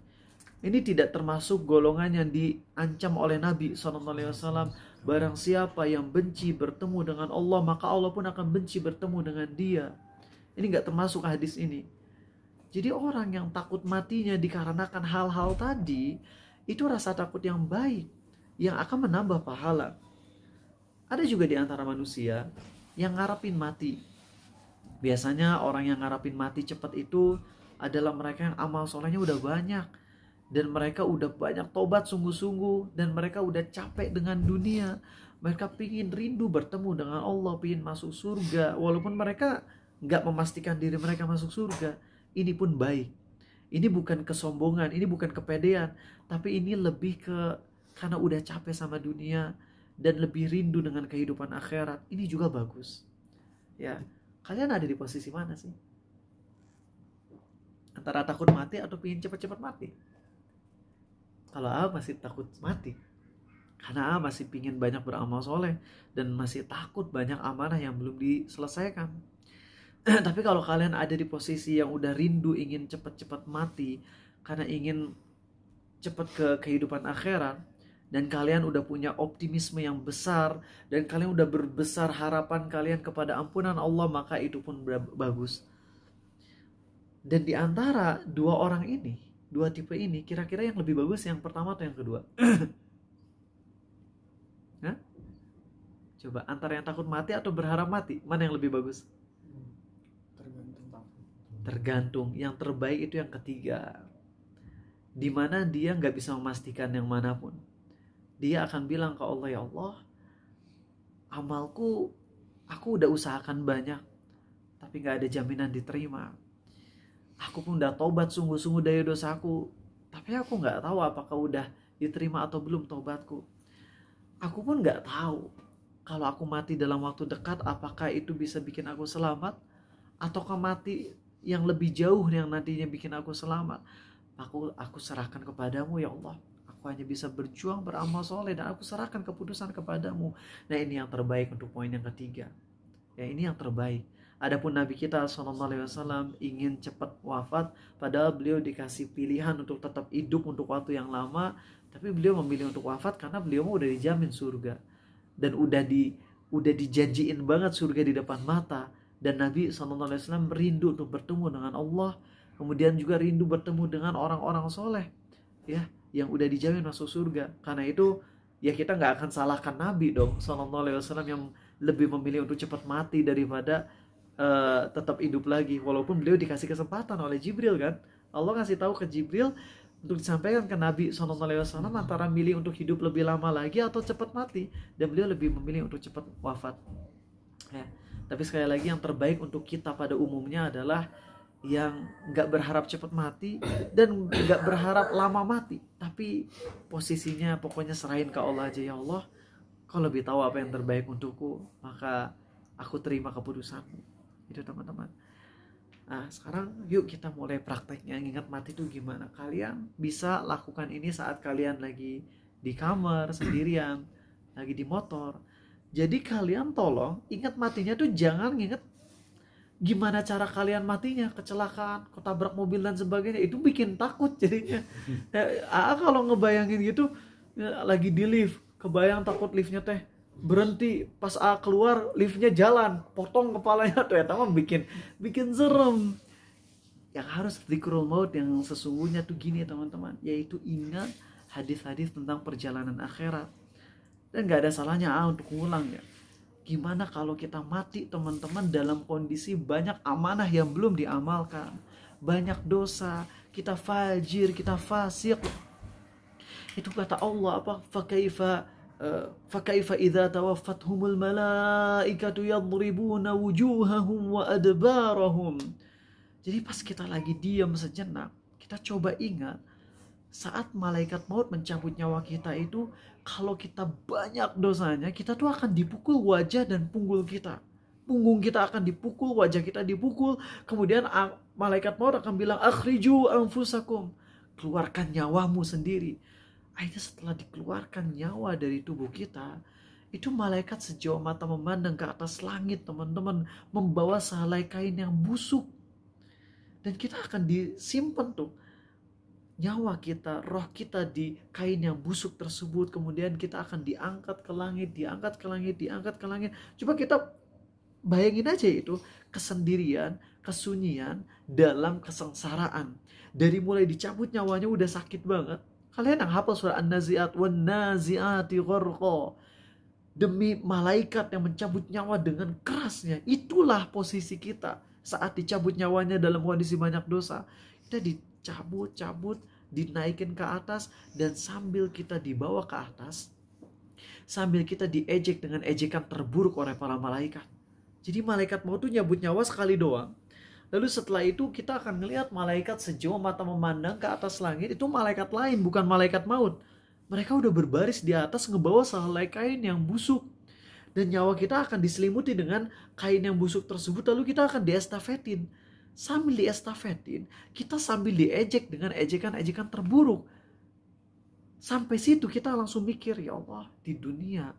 Ini tidak termasuk golongan yang diancam oleh Nabi SAW. Barang siapa yang benci bertemu dengan Allah, maka Allah pun akan benci bertemu dengan dia. Ini gak termasuk hadis ini. Jadi orang yang takut matinya dikarenakan hal-hal tadi, itu rasa takut yang baik, yang akan menambah pahala. Ada juga di antara manusia yang ngarepin mati. Biasanya orang yang ngarepin mati cepat itu adalah mereka yang amal solehnya udah banyak, dan mereka udah banyak tobat sungguh-sungguh, dan mereka udah capek dengan dunia. Mereka pingin rindu bertemu dengan Allah, pingin masuk surga, walaupun mereka gak memastikan diri mereka masuk surga. Ini pun baik. Ini bukan kesombongan, ini bukan kepedean, tapi ini lebih ke karena udah capek sama dunia dan lebih rindu dengan kehidupan akhirat. Ini juga bagus. Ya, kalian ada di posisi mana sih? Antara takut mati atau pingin cepat-cepat mati? Kalau A masih takut mati, karena A masih pingin banyak beramal soleh dan masih takut banyak amanah yang belum diselesaikan. Tapi kalau kalian ada di posisi yang udah rindu ingin cepat-cepat mati karena ingin cepat ke kehidupan akhirat, dan kalian udah punya optimisme yang besar, dan kalian udah berbesar harapan kalian kepada ampunan Allah, maka itu pun bagus. Dan di antara dua orang ini, dua tipe ini, kira-kira yang lebih bagus yang pertama atau yang kedua? Hah? Coba antara yang takut mati atau berharap mati, mana yang lebih bagus? Tergantung. Yang terbaik itu yang ketiga, dimana dia gak bisa memastikan yang manapun. Dia akan bilang ke Allah, ya Allah, amalku aku udah usahakan banyak, tapi gak ada jaminan diterima. Aku pun udah tobat sungguh-sungguh dari dosaku, tapi aku gak tahu apakah udah diterima atau belum tobatku. Aku pun gak tahu kalau aku mati dalam waktu dekat, apakah itu bisa bikin aku selamat, ataukah mati yang lebih jauh yang nantinya bikin aku selamat. Aku serahkan kepadamu ya Allah. Aku hanya bisa berjuang beramal soleh, dan aku serahkan keputusan kepadamu. Nah, ini yang terbaik untuk poin yang ketiga. Ya, ini yang terbaik. Adapun Nabi kita SAW ingin cepat wafat, padahal beliau dikasih pilihan untuk tetap hidup untuk waktu yang lama, tapi beliau memilih untuk wafat karena beliau udah dijamin surga, dan udah dijanjiin banget surga di depan mata. Dan Nabi SAW rindu untuk bertemu dengan Allah, kemudian juga rindu bertemu dengan orang-orang soleh, ya, yang udah dijamin masuk surga. Karena itu ya kita nggak akan salahkan Nabi dong SAW yang lebih memilih untuk cepat mati daripada tetap hidup lagi, walaupun beliau dikasih kesempatan oleh Jibril kan. Allah kasih tahu ke Jibril untuk disampaikan ke Nabi SAW antara milih untuk hidup lebih lama lagi atau cepat mati, dan beliau lebih memilih untuk cepat wafat. Ya. Tapi sekali lagi yang terbaik untuk kita pada umumnya adalah yang gak berharap cepat mati dan gak berharap lama mati, tapi posisinya pokoknya serahin ke Allah aja. Ya Allah, kau lebih tahu apa yang terbaik untukku, maka aku terima keputusanmu. Itu teman-teman. Nah, sekarang yuk kita mulai prakteknya. Ingat mati itu gimana. Kalian bisa lakukan ini saat kalian lagi di kamar sendirian, lagi di motor. Jadi kalian tolong ingat matinya tuh jangan ingat gimana cara kalian matinya, kecelakaan, ketabrak mobil dan sebagainya. Itu bikin takut jadinya. Kalau ngebayangin gitu, lagi di lift, kebayang takut liftnya teh berhenti, pas keluar liftnya jalan, potong kepalanya tuh, ya teman, bikin serem. Yang harus dzikrul maut yang sesungguhnya tuh gini teman-teman, yaitu ingat hadis-hadis tentang perjalanan akhirat. Dan gak ada salahnya untuk ngulang ya. Gimana kalau kita mati teman-teman dalam kondisi banyak amanah yang belum diamalkan, banyak dosa, kita fajir, kita fasik. Itu kata Allah apa? Fakaifa fakaifa idza tawaffathumul malaikatu yadribuna wujuhahum wa adbarahum. Jadi pas kita lagi diam sejenak, kita coba ingat saat malaikat maut mencabut nyawa kita itu, kalau kita banyak dosanya, kita tuh akan dipukul wajah dan punggung kita. Punggung kita akan dipukul, wajah kita dipukul. Kemudian malaikat maut akan bilang, akhriju anfusakum, keluarkan nyawamu sendiri. Akhirnya setelah dikeluarkan nyawa dari tubuh kita, itu malaikat sejauh mata memandang ke atas langit, teman-teman, membawa sehelai kain yang busuk. Dan kita akan disimpan tuh nyawa kita, roh kita di kain yang busuk tersebut. Kemudian kita akan diangkat ke langit, diangkat ke langit, diangkat ke langit. Coba kita bayangin aja itu, kesendirian, kesunyian dalam kesengsaraan. Dari mulai dicabut nyawanya udah sakit banget. Kalian yang hafal surah An-Nazi'at, wan nazi'ati gharqa. Demi malaikat yang mencabut nyawa dengan kerasnya. Itulah posisi kita saat dicabut nyawanya dalam kondisi banyak dosa. Kita dicabut, dinaikin ke atas, dan sambil kita dibawa ke atas, sambil kita diejek dengan ejekan terburuk oleh para malaikat. Jadi malaikat maut itu nyabut nyawa sekali doang. Lalu setelah itu kita akan melihat malaikat sejauh mata memandang ke atas langit. Itu malaikat lain, bukan malaikat maut. Mereka udah berbaris di atas ngebawa sehelai kain yang busuk. Dan nyawa kita akan diselimuti dengan kain yang busuk tersebut. Lalu kita akan diestafetin. Sambil diestafetin, kita sambil diejek dengan ejekan-ejekan terburuk. Sampai situ kita langsung mikir, ya Allah, di dunia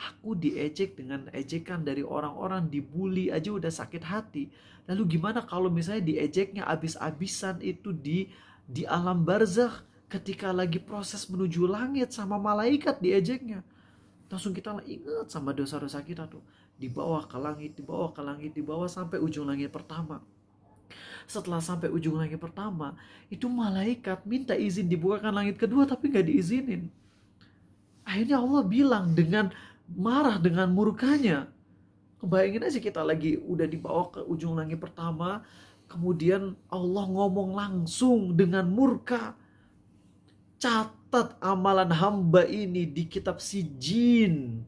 aku diejek dengan ejekan dari orang-orang, dibully aja udah sakit hati. Lalu gimana kalau misalnya diejeknya abis-abisan itu di alam barzakh, ketika lagi proses menuju langit sama malaikat diejeknya. Langsung kita ingat sama dosa-dosa kita tuh. Dibawa ke langit, dibawa ke langit, dibawa sampai ujung langit pertama. Setelah sampai ujung langit pertama, itu malaikat minta izin dibukakan langit kedua, tapi gak diizinin. Akhirnya Allah bilang dengan marah, dengan murkanya. Kebayangin aja kita lagi udah dibawa ke ujung langit pertama, kemudian Allah ngomong langsung dengan murka, catat amalan hamba ini di kitab sijin,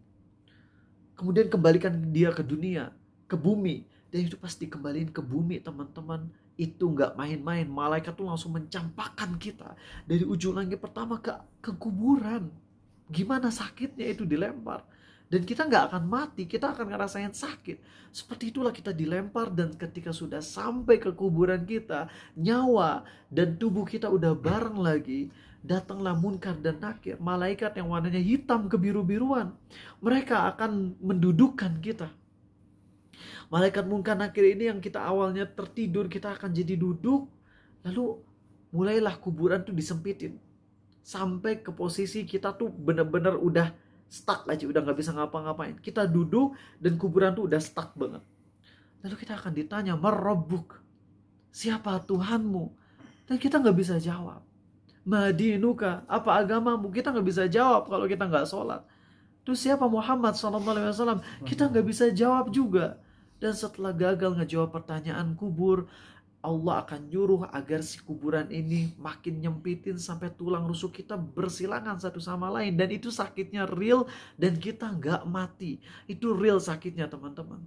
kemudian kembalikan dia ke dunia, ke bumi. Dan itu pasti kembaliin ke bumi, teman-teman. Itu nggak main-main. Malaikat tuh langsung mencampakkan kita dari ujung langit pertama ke kuburan. Gimana sakitnya itu dilempar. Dan kita nggak akan mati, kita akan ngerasain sakit. Seperti itulah kita dilempar, dan ketika sudah sampai ke kuburan kita, nyawa dan tubuh kita udah bareng lagi. Datanglah Munkar dan Nakir, malaikat yang warnanya hitam kebiru-biruan. Mereka akan mendudukkan kita. Malaikat Munkar Nakir ini yang kita awalnya tertidur, kita akan jadi duduk. Lalu mulailah kuburan tuh disempitin. Sampai ke posisi kita tuh bener-bener udah stuck aja, udah gak bisa ngapa-ngapain. Kita duduk dan kuburan tuh udah stuck banget. Lalu kita akan ditanya, Marabbuk, siapa Tuhanmu? Dan kita gak bisa jawab. Madinuka, apa agamamu? Kita gak bisa jawab kalau kita gak sholat. Terus siapa Muhammad SAW? Kita gak bisa jawab juga. Dan setelah gagal ngejawab pertanyaan kubur, Allah akan nyuruh agar si kuburan ini makin nyempitin sampai tulang rusuk kita bersilangan satu sama lain. Dan itu sakitnya real, dan kita nggak mati. Itu real sakitnya, teman-teman.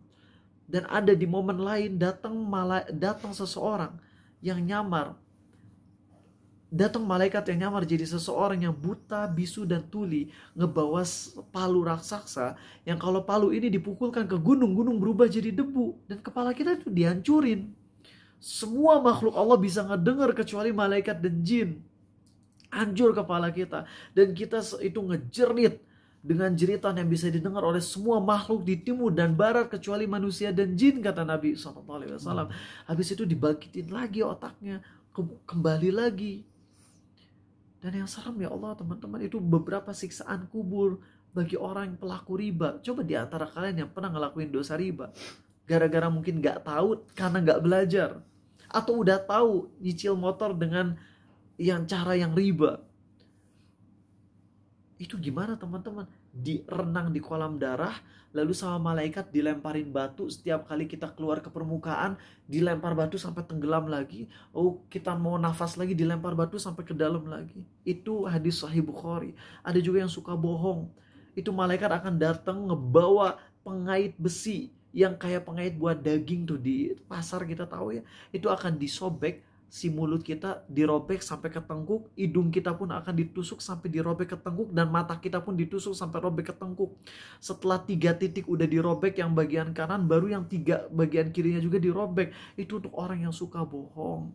Dan ada di momen lain datang seseorang yang nyamar. Datang malaikat yang nyamar jadi seseorang yang buta, bisu, dan tuli, ngebawa palu raksasa yang kalau palu ini dipukulkan ke gunung berubah jadi debu. Dan kepala kita itu dihancurin. Semua makhluk Allah bisa ngedengar kecuali malaikat dan jin. Hancur kepala kita. Dan kita itu ngejerit dengan jeritan yang bisa didengar oleh semua makhluk di timur dan barat kecuali manusia dan jin, kata Nabi SAW. Habis itu dibangkitin lagi otaknya, kembali lagi. Dan yang serem ya Allah, teman-teman, itu beberapa siksaan kubur bagi orang yang pelaku riba. Coba di antara kalian yang pernah ngelakuin dosa riba, gara-gara mungkin gak tahu karena gak belajar, atau udah tahu nyicil motor dengan cara yang riba, itu gimana, teman-teman? Direnang di kolam darah, lalu sama malaikat dilemparin batu. Setiap kali kita keluar ke permukaan, dilempar batu sampai tenggelam lagi. Oh, kita mau nafas lagi, dilempar batu sampai ke dalam lagi. Itu hadis Sahih Bukhari. Ada juga yang suka bohong. itu malaikat akan datang ngebawa pengait besi yang kayak pengait buat daging tuh di pasar kita tahu ya, itu akan disobek, si mulut kita dirobek sampai ke tengkuk, hidung kita pun akan ditusuk sampai dirobek ke tengkuk, dan mata kita pun ditusuk sampai robek ke tengkuk. Setelah 3 titik udah dirobek yang bagian kanan, baru yang 3 bagian kirinya juga dirobek. Itu untuk orang yang suka bohong.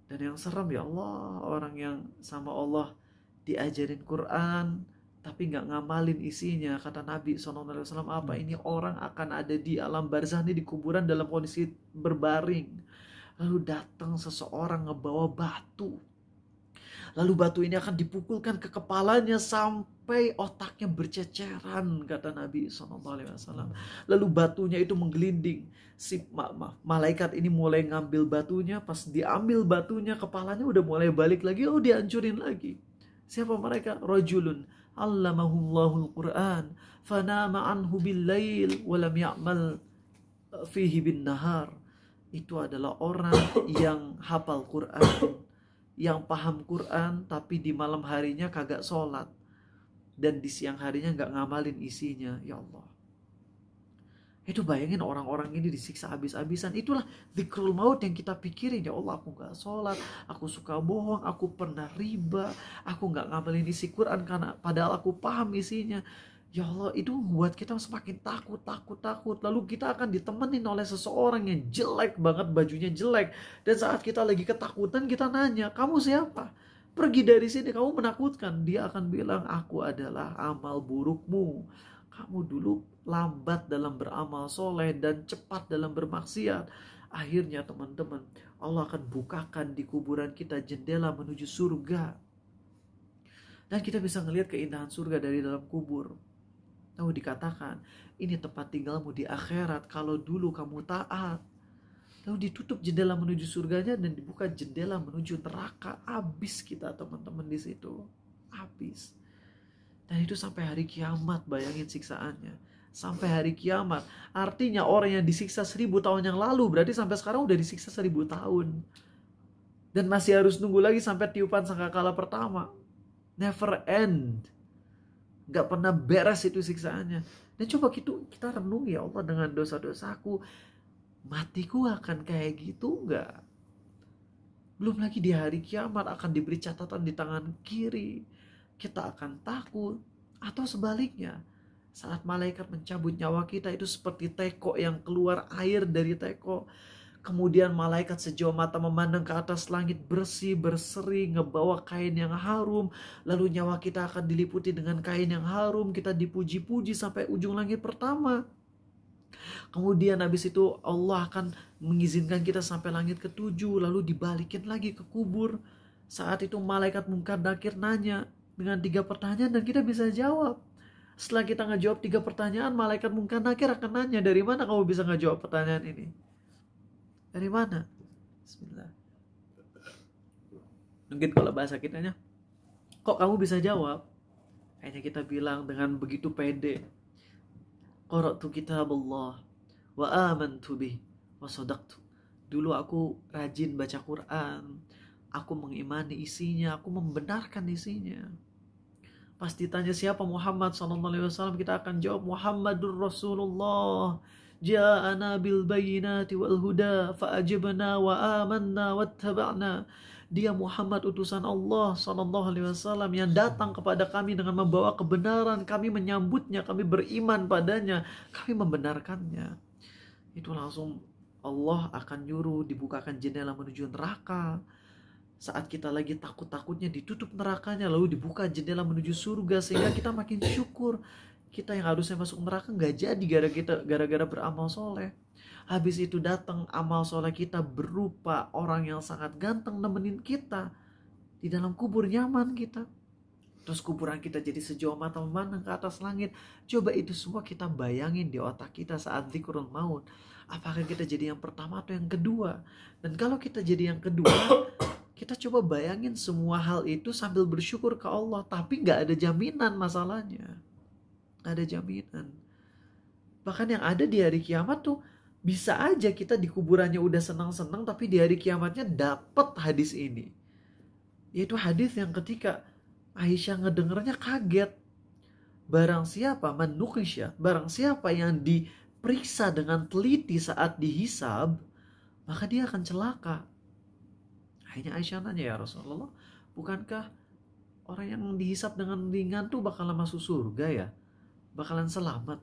Dan yang serem ya Allah, orang yang sama Allah diajarin Quran tapi nggak ngamalin isinya. Kata Nabi SAW, apa ini orang akan ada di alam barzah ini, di kuburan dalam kondisi berbaring. Lalu datang seseorang ngebawa batu. Lalu batu ini akan dipukulkan ke kepalanya sampai otaknya berceceran, kata Nabi SAW. Lalu batunya itu menggelinding. Si malaikat ini mulai ngambil batunya. Pas diambil batunya, kepalanya udah mulai balik lagi. Oh, dihancurin lagi. Siapa mereka? Rajulun allamahullahu al-Quran fanama anhu bil-lail walam ya'mal fihi bin-nahar. Itu adalah orang yang hafal Quran, yang paham Quran, tapi di malam harinya kagak sholat, dan di siang harinya gak ngamalin isinya. Ya Allah, itu bayangin orang-orang ini disiksa habis-habisan. Itulah dzikrul maut yang kita pikirin. Ya Allah, aku gak sholat, aku suka bohong, aku pernah riba, aku gak ngamalin isi Quran karena padahal aku paham isinya. Ya Allah, itu membuat kita semakin takut. Lalu kita akan ditemenin oleh seseorang yang jelek banget, bajunya jelek. Dan saat kita lagi ketakutan, kita nanya, kamu siapa? Pergi dari sini, kamu menakutkan. Dia akan bilang, aku adalah amal burukmu. Kamu dulu lambat dalam beramal soleh dan cepat dalam bermaksiat. Akhirnya teman-teman, Allah akan bukakan di kuburan kita jendela menuju surga. Dan kita bisa ngelihat keindahan surga dari dalam kubur. Tahu dikatakan, ini tempat tinggalmu di akhirat kalau dulu kamu taat. Lalu ditutup jendela menuju surganya dan dibuka jendela menuju neraka. Habis kita teman-teman di situ. Habis. Dan itu sampai hari kiamat, bayangin siksaannya. Sampai hari kiamat. Artinya orang yang disiksa 1000 tahun yang lalu, berarti sampai sekarang udah disiksa 1000 tahun. Dan masih harus nunggu lagi sampai tiupan sangkakala pertama. Never end. Gak pernah beres itu siksaannya. Dan coba kita renung, ya Allah, dengan dosa-dosaku, matiku akan kayak gitu gak? Belum lagi di hari kiamat akan diberi catatan di tangan kiri. Kita akan takut. Atau sebaliknya, saat malaikat mencabut nyawa kita, itu seperti teko yang keluar air dari teko. Kemudian malaikat sejauh mata memandang ke atas langit, bersih, berseri, ngebawa kain yang harum. Lalu nyawa kita akan diliputi dengan kain yang harum. Kita dipuji-puji sampai ujung langit pertama. Kemudian habis itu Allah akan mengizinkan kita sampai langit ke-7. Lalu dibalikin lagi ke kubur. Saat itu malaikat Munkar Nakir nanya dengan 3 pertanyaan dan kita bisa jawab. Setelah kita ngejawab 3 pertanyaan, malaikat Munkar Nakir akan nanya, dari mana kamu bisa ngejawab pertanyaan ini? Dari mana? Bismillah. Mungkin kalau bahasa kitanya, kok kamu bisa jawab? Kayaknya kita bilang dengan begitu pede. Qara'tu kitabullah wa amantu bih wa sadaqtu. Dulu aku rajin baca Quran, aku mengimani isinya, aku membenarkan isinya. Pas ditanya siapa Muhammad SAW, kita akan jawab Muhammadur Rasulullah. Ja'ana bil bayyinati wal huda fa'ajibna wa amanna wattaba'na. Dia Muhammad utusan Allah SAW yang datang kepada kami dengan membawa kebenaran. Kami menyambutnya, kami beriman padanya, kami membenarkannya. Itu langsung Allah akan nyuruh dibukakan jendela menuju neraka. Saat kita lagi takut-takutnya ditutup nerakanya, lalu dibuka jendela menuju surga, sehingga kita makin syukur. Kita yang harusnya masuk neraka gak jadi gara-gara beramal soleh. Habis itu datang amal soleh kita berupa orang yang sangat ganteng nemenin kita. Di dalam kubur nyaman kita. Terus kuburan kita jadi sejauh mata memandang ke atas langit. Coba itu semua kita bayangin di otak kita saat dzikrul maut. Apakah kita jadi yang pertama atau yang kedua? Dan kalau kita jadi yang kedua, kita coba bayangin semua hal itu sambil bersyukur ke Allah. Tapi gak ada jaminan masalahnya. Ada jaminan. Bahkan yang ada di hari kiamat tuh, bisa aja kita di kuburannya udah senang-senang, tapi di hari kiamatnya dapat hadis ini. Yaitu hadis yang ketika Aisyah ngedengernya kaget. barang siapa manukisya, barang siapa yang diperiksa dengan teliti saat dihisab, maka dia akan celaka. Akhirnya Aisyah nanya, ya Rasulullah, bukankah orang yang dihisab dengan ringan tuh bakalan masuk surga ya? Bakalan selamat?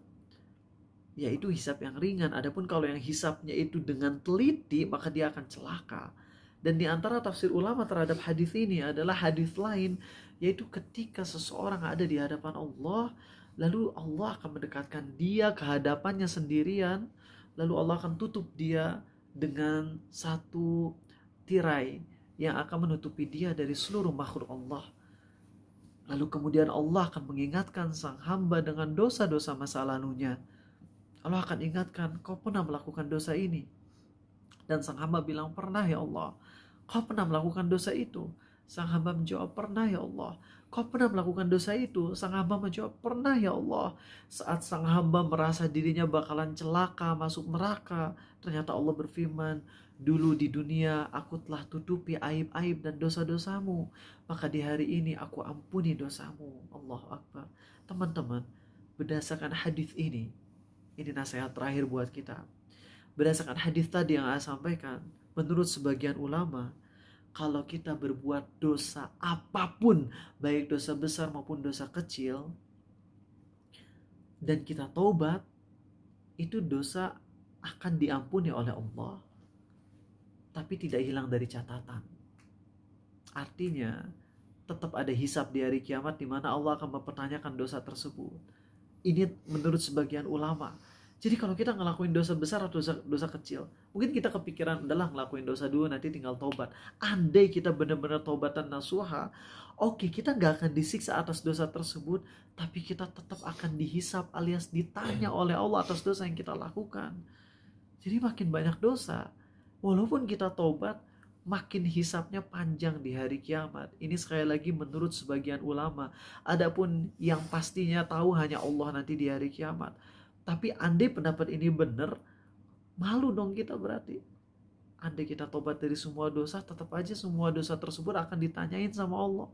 Ya itu hisab yang ringan. Adapun kalau yang hisabnya itu dengan teliti, maka dia akan celaka. Dan di antara tafsir ulama terhadap hadis ini adalah hadis lain, yaitu ketika seseorang ada di hadapan Allah, lalu Allah akan mendekatkan dia ke hadapannya sendirian, lalu Allah akan tutup dia dengan satu tirai yang akan menutupi dia dari seluruh makhluk Allah. Lalu kemudian Allah akan mengingatkan sang hamba dengan dosa-dosa masa lalunya. Allah akan ingatkan, kau pernah melakukan dosa ini? Dan sang hamba bilang, pernah ya Allah. Kau pernah melakukan dosa itu? Sang hamba menjawab, pernah ya Allah. Kau pernah melakukan dosa itu? Sang hamba menjawab, pernah ya Allah. Saat sang hamba merasa dirinya bakalan celaka, masuk neraka, ternyata Allah berfirman, dulu di dunia aku telah tutupi aib-aib dan dosa-dosamu, maka di hari ini aku ampuni dosamu. Allahu Akbar. Teman-teman, berdasarkan hadis ini nasihat terakhir buat kita. Berdasarkan hadis tadi yang saya sampaikan, menurut sebagian ulama, kalau kita berbuat dosa apapun, baik dosa besar maupun dosa kecil, dan kita taubat, itu dosa akan diampuni oleh Allah, tapi tidak hilang dari catatan. Artinya, tetap ada hisab di hari kiamat di mana Allah akan mempertanyakan dosa tersebut. Ini menurut sebagian ulama. Jadi kalau kita ngelakuin dosa besar atau dosa kecil, mungkin kita kepikiran udahlah ngelakuin dosa dulu nanti tinggal tobat. Andai kita benar-benar tobatan nasuha, oke, kita nggak akan disiksa atas dosa tersebut, tapi kita tetap akan dihisab alias ditanya oleh Allah atas dosa yang kita lakukan. Jadi makin banyak dosa, walaupun kita tobat, makin hisabnya panjang di hari kiamat. Ini sekali lagi menurut sebagian ulama. Adapun yang pastinya tahu hanya Allah nanti di hari kiamat. Tapi andai pendapat ini benar, malu dong kita berarti. Andai kita tobat dari semua dosa, tetap aja semua dosa tersebut akan ditanyain sama Allah.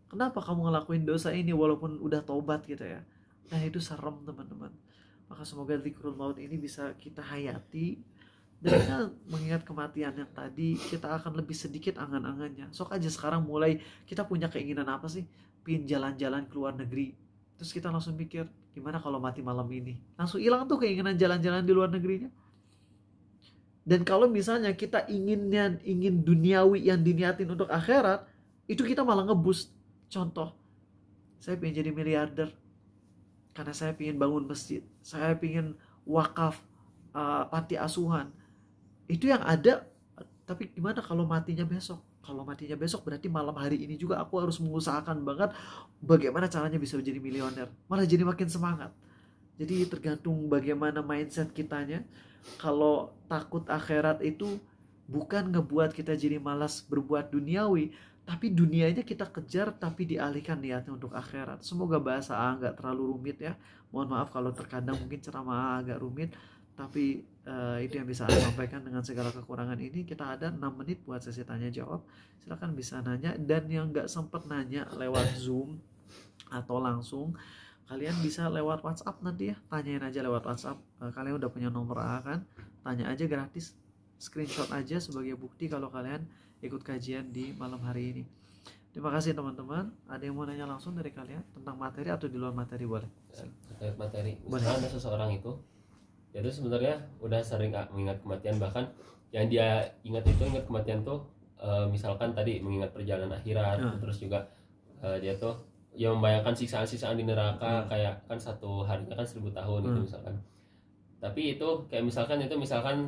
Kenapa kamu ngelakuin dosa ini walaupun udah tobat gitu ya. Nah itu serem teman-teman. Maka semoga zikrul maut ini bisa kita hayati. Dan kita mengingat kematian yang tadi, kita akan lebih sedikit angan-angannya. Sok aja sekarang mulai kita punya keinginan apa sih? Pin jalan-jalan ke luar negeri. Terus kita langsung pikir, gimana kalau mati malam ini? Langsung hilang tuh keinginan jalan-jalan di luar negerinya. Dan kalau misalnya kita ingin duniawi yang diniatin untuk akhirat, itu kita malah ngeboost. Contoh, saya pengen jadi miliarder karena saya pengen bangun masjid. Saya pengen wakaf panti asuhan. Itu yang ada, tapi gimana kalau matinya besok? Kalau matinya besok berarti malam hari ini juga aku harus mengusahakan banget bagaimana caranya bisa menjadi milioner. Malah jadi makin semangat. Jadi tergantung bagaimana mindset kitanya. Kalau takut akhirat itu bukan ngebuat kita jadi malas berbuat duniawi, tapi dunianya kita kejar tapi dialihkan niatnya untuk akhirat. Semoga bahasa nggak terlalu rumit ya. Mohon maaf kalau terkadang mungkin ceramah agak rumit. Tapi itu yang bisa saya sampaikan dengan segala kekurangan ini. Kita ada 6 menit buat sesi tanya jawab. Silakan bisa nanya. Dan yang gak sempat nanya lewat Zoom atau langsung, kalian bisa lewat WhatsApp nanti ya. Tanyain aja lewat WhatsApp. Kalian udah punya nomor A kan? Tanya aja gratis. Screenshot aja sebagai bukti kalau kalian ikut kajian di malam hari ini. Terima kasih teman-teman. Ada yang mau nanya langsung dari kalian tentang materi atau di luar materi boleh? Terkait materi. Misalnya ada seseorang itu sebenarnya udah sering mengingat kematian, bahkan yang dia ingat kematian tuh misalkan tadi mengingat perjalanan akhirat, terus juga dia tuh ya membayangkan siksaan-siksaan di neraka, kayak kan satu harinya kan 1000 tahun gitu misalkan. Tapi itu kayak misalkan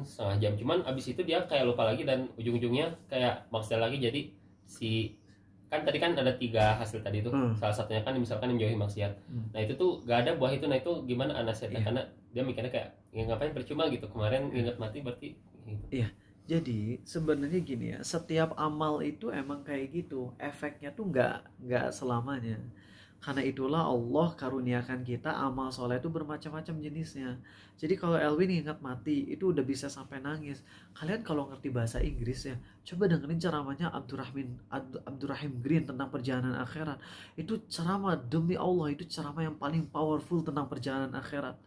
setengah jam, cuman abis itu dia kayak lupa lagi dan ujung-ujungnya kayak maksudnya lagi jadi si kan tadi kan ada 3 hasil tadi tuh, salah satunya kan misalkan menjauhi maksiat. Nah itu tuh gak ada buah itu. Nah itu gimana nasihatnya? Karena dia mikirnya kayak ngapain percuma gitu, kemarin ingat mati berarti gitu. Iya. Jadi sebenarnya gini ya, setiap amal itu emang kayak gitu, efeknya tuh nggak selamanya. Karena itulah Allah karuniakan kita amal soleh itu bermacam-macam jenisnya. Jadi kalau Elwin ingat mati itu udah bisa sampai nangis. Kalian kalau ngerti bahasa Inggris ya, coba dengerin ceramahnya Abdurrahim Green tentang perjalanan akhirat. Itu ceramah demi Allah, itu ceramah yang paling powerful tentang perjalanan akhirat.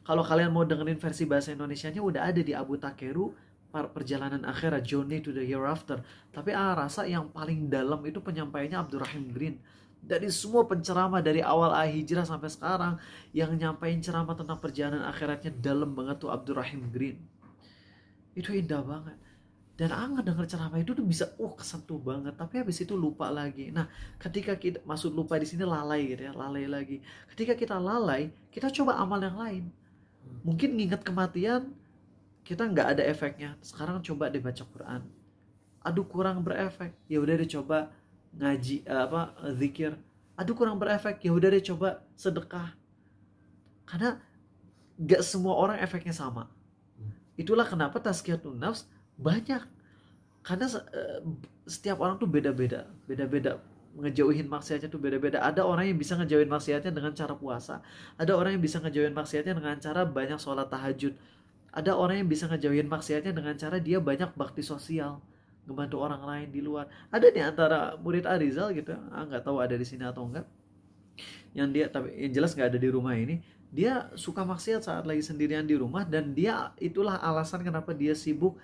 Kalau kalian mau dengerin versi bahasa Indonesianya udah ada di Abu Takeru, perjalanan akhirat, Journey to the Hereafter. Tapi rasa yang paling dalam itu penyampaiannya Abdurrahim Green. Dari semua penceramah dari awal hijrah sampai sekarang yang nyampain ceramah tentang perjalanan akhiratnya dalam banget tuh Abdurrahim Green. Itu indah banget. Dan denger ceramah itu tuh bisa kesentuh banget, tapi habis itu lupa lagi. Nah, ketika kita maksud lupa di sini lalai gitu ya, lalai lagi. Ketika kita lalai, kita coba amal yang lain. Mungkin nginget kematian kita nggak ada efeknya. Sekarang coba deh baca Quran. Aduh kurang berefek. Ya udah deh coba ngaji zikir. Aduh kurang berefek. Ya udah deh coba sedekah. Karena nggak semua orang efeknya sama. Itulah kenapa tazkiyatun nafs banyak. Karena setiap orang tuh beda-beda. Beda-beda. Ngejauhin maksiatnya tuh beda-beda. Ada orang yang bisa ngejauhin maksiatnya dengan cara puasa. Ada orang yang bisa ngejauhin maksiatnya dengan cara banyak sholat tahajud. Ada orang yang bisa ngejauhin maksiatnya dengan cara dia banyak bakti sosial, ngebantu orang lain di luar. Ada di antara murid Arizal gitu, nggak tahu ada di sini atau enggak, yang dia tapi yang jelas nggak ada di rumah ini. Dia suka maksiat saat lagi sendirian di rumah, dan dia itulah alasan kenapa dia sibuk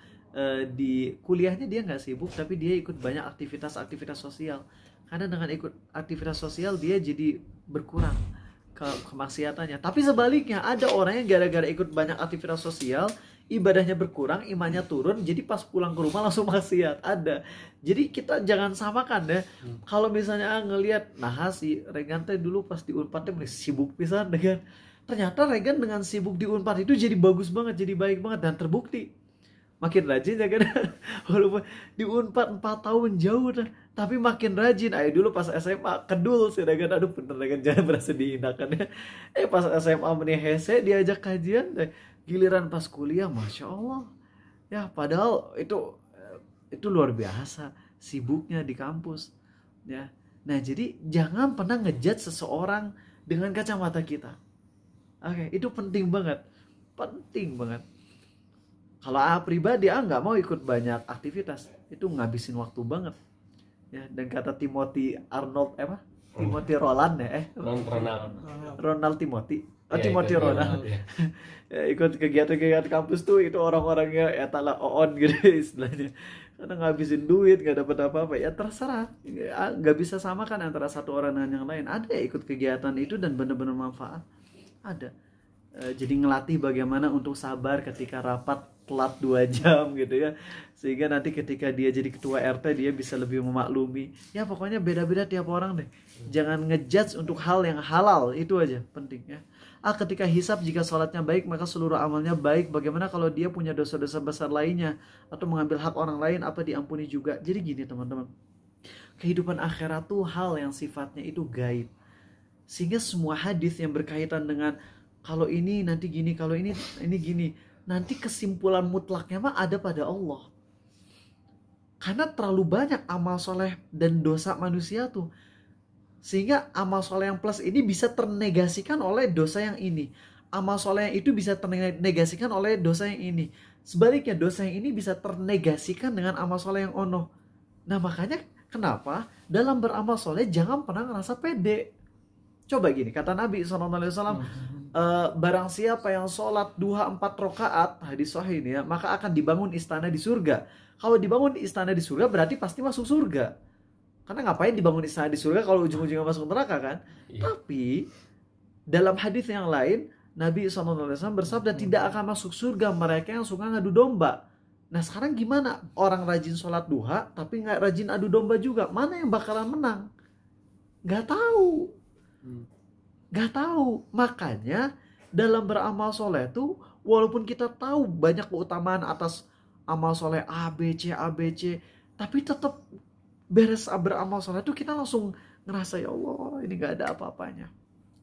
di kuliahnya. Dia nggak sibuk, tapi dia ikut banyak aktivitas sosial. Karena dengan ikut aktivitas sosial dia jadi berkurang kemaksiatannya. Tapi sebaliknya ada orang yang gara-gara ikut banyak aktivitas sosial, ibadahnya berkurang, imannya turun, jadi pas pulang ke rumah langsung maksiat. Ada. Jadi kita jangan samakan deh. Kalau misalnya ngelihat si Regan teh dulu pas di Unpad teh sibuk pisan dengan, ternyata Regan dengan sibuk di Unpad itu jadi bagus banget, jadi baik banget, dan terbukti makin rajin ya kan. Walaupun di Unpad 4 tahun jauh dah, tapi makin rajin. Dulu pas SMA kedul sih kan, aduh bener kan, jangan berasa dihinakan ya. Pas SMA meni hese diajak kajian deh. Giliran pas kuliah Masya Allah ya, padahal itu luar biasa sibuknya di kampus ya. Nah jadi jangan pernah ngejudge seseorang dengan kacamata kita. Oke, itu penting banget. Kalau pribadi nggak mau ikut banyak aktivitas, itu ngabisin waktu banget ya. Dan kata Timothy Arnold Timothy Roland ya Ronald Timothy Timothy Ronald ya, ikut kegiatan kampus tuh itu orang-orangnya tala on gitu istilahnya, karena ngabisin duit nggak dapat apa-apa. Ya terserah, nggak bisa samakan antara satu orang dengan yang lain. Ada ya ikut kegiatan itu dan benar-benar manfaat, ada. Jadi ngelatih bagaimana untuk sabar ketika rapat telat 2 jam gitu ya, sehingga nanti ketika dia jadi ketua RT dia bisa lebih memaklumi. Ya pokoknya beda-beda tiap orang deh. Jangan ngejudge untuk hal yang halal, itu aja penting ya. Ketika hisab, jika sholatnya baik maka seluruh amalnya baik. Bagaimana kalau dia punya dosa-dosa besar lainnya atau mengambil hak orang lain, apa diampuni juga? Jadi gini teman-teman, kehidupan akhirat tuh hal yang sifatnya itu gaib, sehingga semua hadis yang berkaitan dengan kalau ini nanti gini, kalau ini gini, nanti kesimpulan mutlaknya mah ada pada Allah. Karena terlalu banyak amal soleh dan dosa manusia tuh, sehingga amal soleh yang plus ini bisa ternegasikan oleh dosa yang ini. Amal soleh yang itu bisa ternegasikan oleh dosa yang ini. Sebaliknya dosa yang ini bisa ternegasikan dengan amal soleh yang ono. Nah makanya kenapa dalam beramal soleh jangan pernah ngerasa pede. Coba gini, kata Nabi SAW, barang siapa yang sholat duha 4 rakaat, hadis sahih ini ya, maka akan dibangun istana di surga. Kalau dibangun istana di surga berarti pasti masuk surga. Karena ngapain dibangun istana di surga kalau ujung-ujungnya masuk neraka kan? Iya. Tapi dalam hadis yang lain Nabi SAW bersabda, tidak akan masuk surga mereka yang suka ngadu domba. Nah sekarang gimana? Orang rajin sholat duha tapi nggak rajin adu domba juga, mana yang bakalan menang? Gak tahu. Makanya dalam beramal soleh tuh, walaupun kita tahu banyak keutamaan atas amal soleh ABC, tapi tetap beres beramal soleh tuh kita langsung ngerasa, ya Allah ini gak ada apa-apanya,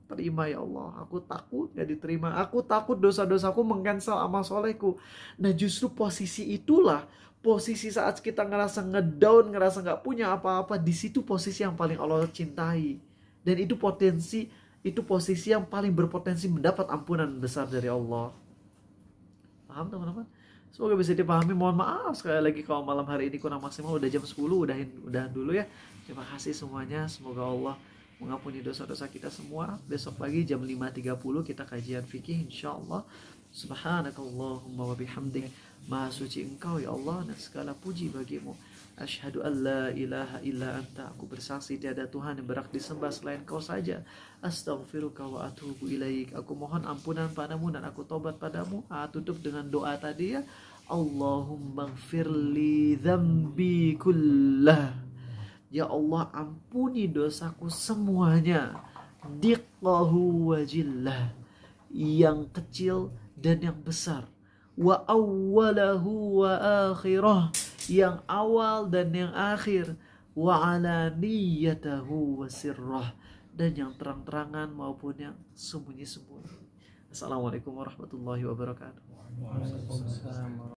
terima ya Allah, aku takut gak diterima, aku takut dosa-dosaku mengcancel amal solehku. Nah justru posisi itulah posisi saat kita ngerasa ngedown, ngerasa gak punya apa-apa, di situ posisi yang paling Allah cintai. Dan itu posisi yang paling berpotensi mendapat ampunan besar dari Allah. Paham teman-teman? Semoga bisa dipahami. Mohon maaf sekali lagi kalau malam hari ini kurang maksimal, udah jam 10, udahan dulu ya. Terima kasih semuanya. Semoga Allah mengampuni dosa-dosa kita semua. Besok pagi jam 5.30 kita kajian fikih insyaallah. Subhanakallahumma wa bihamdik. Maha suci Engkau ya Allah dan segala puji bagimu. Asyhadu an la ilaha illa anta. Aku bersaksi tiada Tuhan yang berhak disembah selain Kau saja. Astaghfiruka wa atubu ilaik. Aku mohon ampunan padamu dan aku tobat padamu. Tutup dengan doa tadi ya. Allahumma gfirli dzambi kullah. Ya Allah, ampuni dosaku semuanya. Diqqahu wa jillah. Yang kecil dan yang besar. Wa awwalahu wa akhirah. Yang awal dan yang akhir. Wa alaniyatahu wa sirrah. Dan yang terang-terangan maupun yang sembunyi-sembunyi. Assalamualaikum warahmatullahi wabarakatuh. Waalaikumsalam.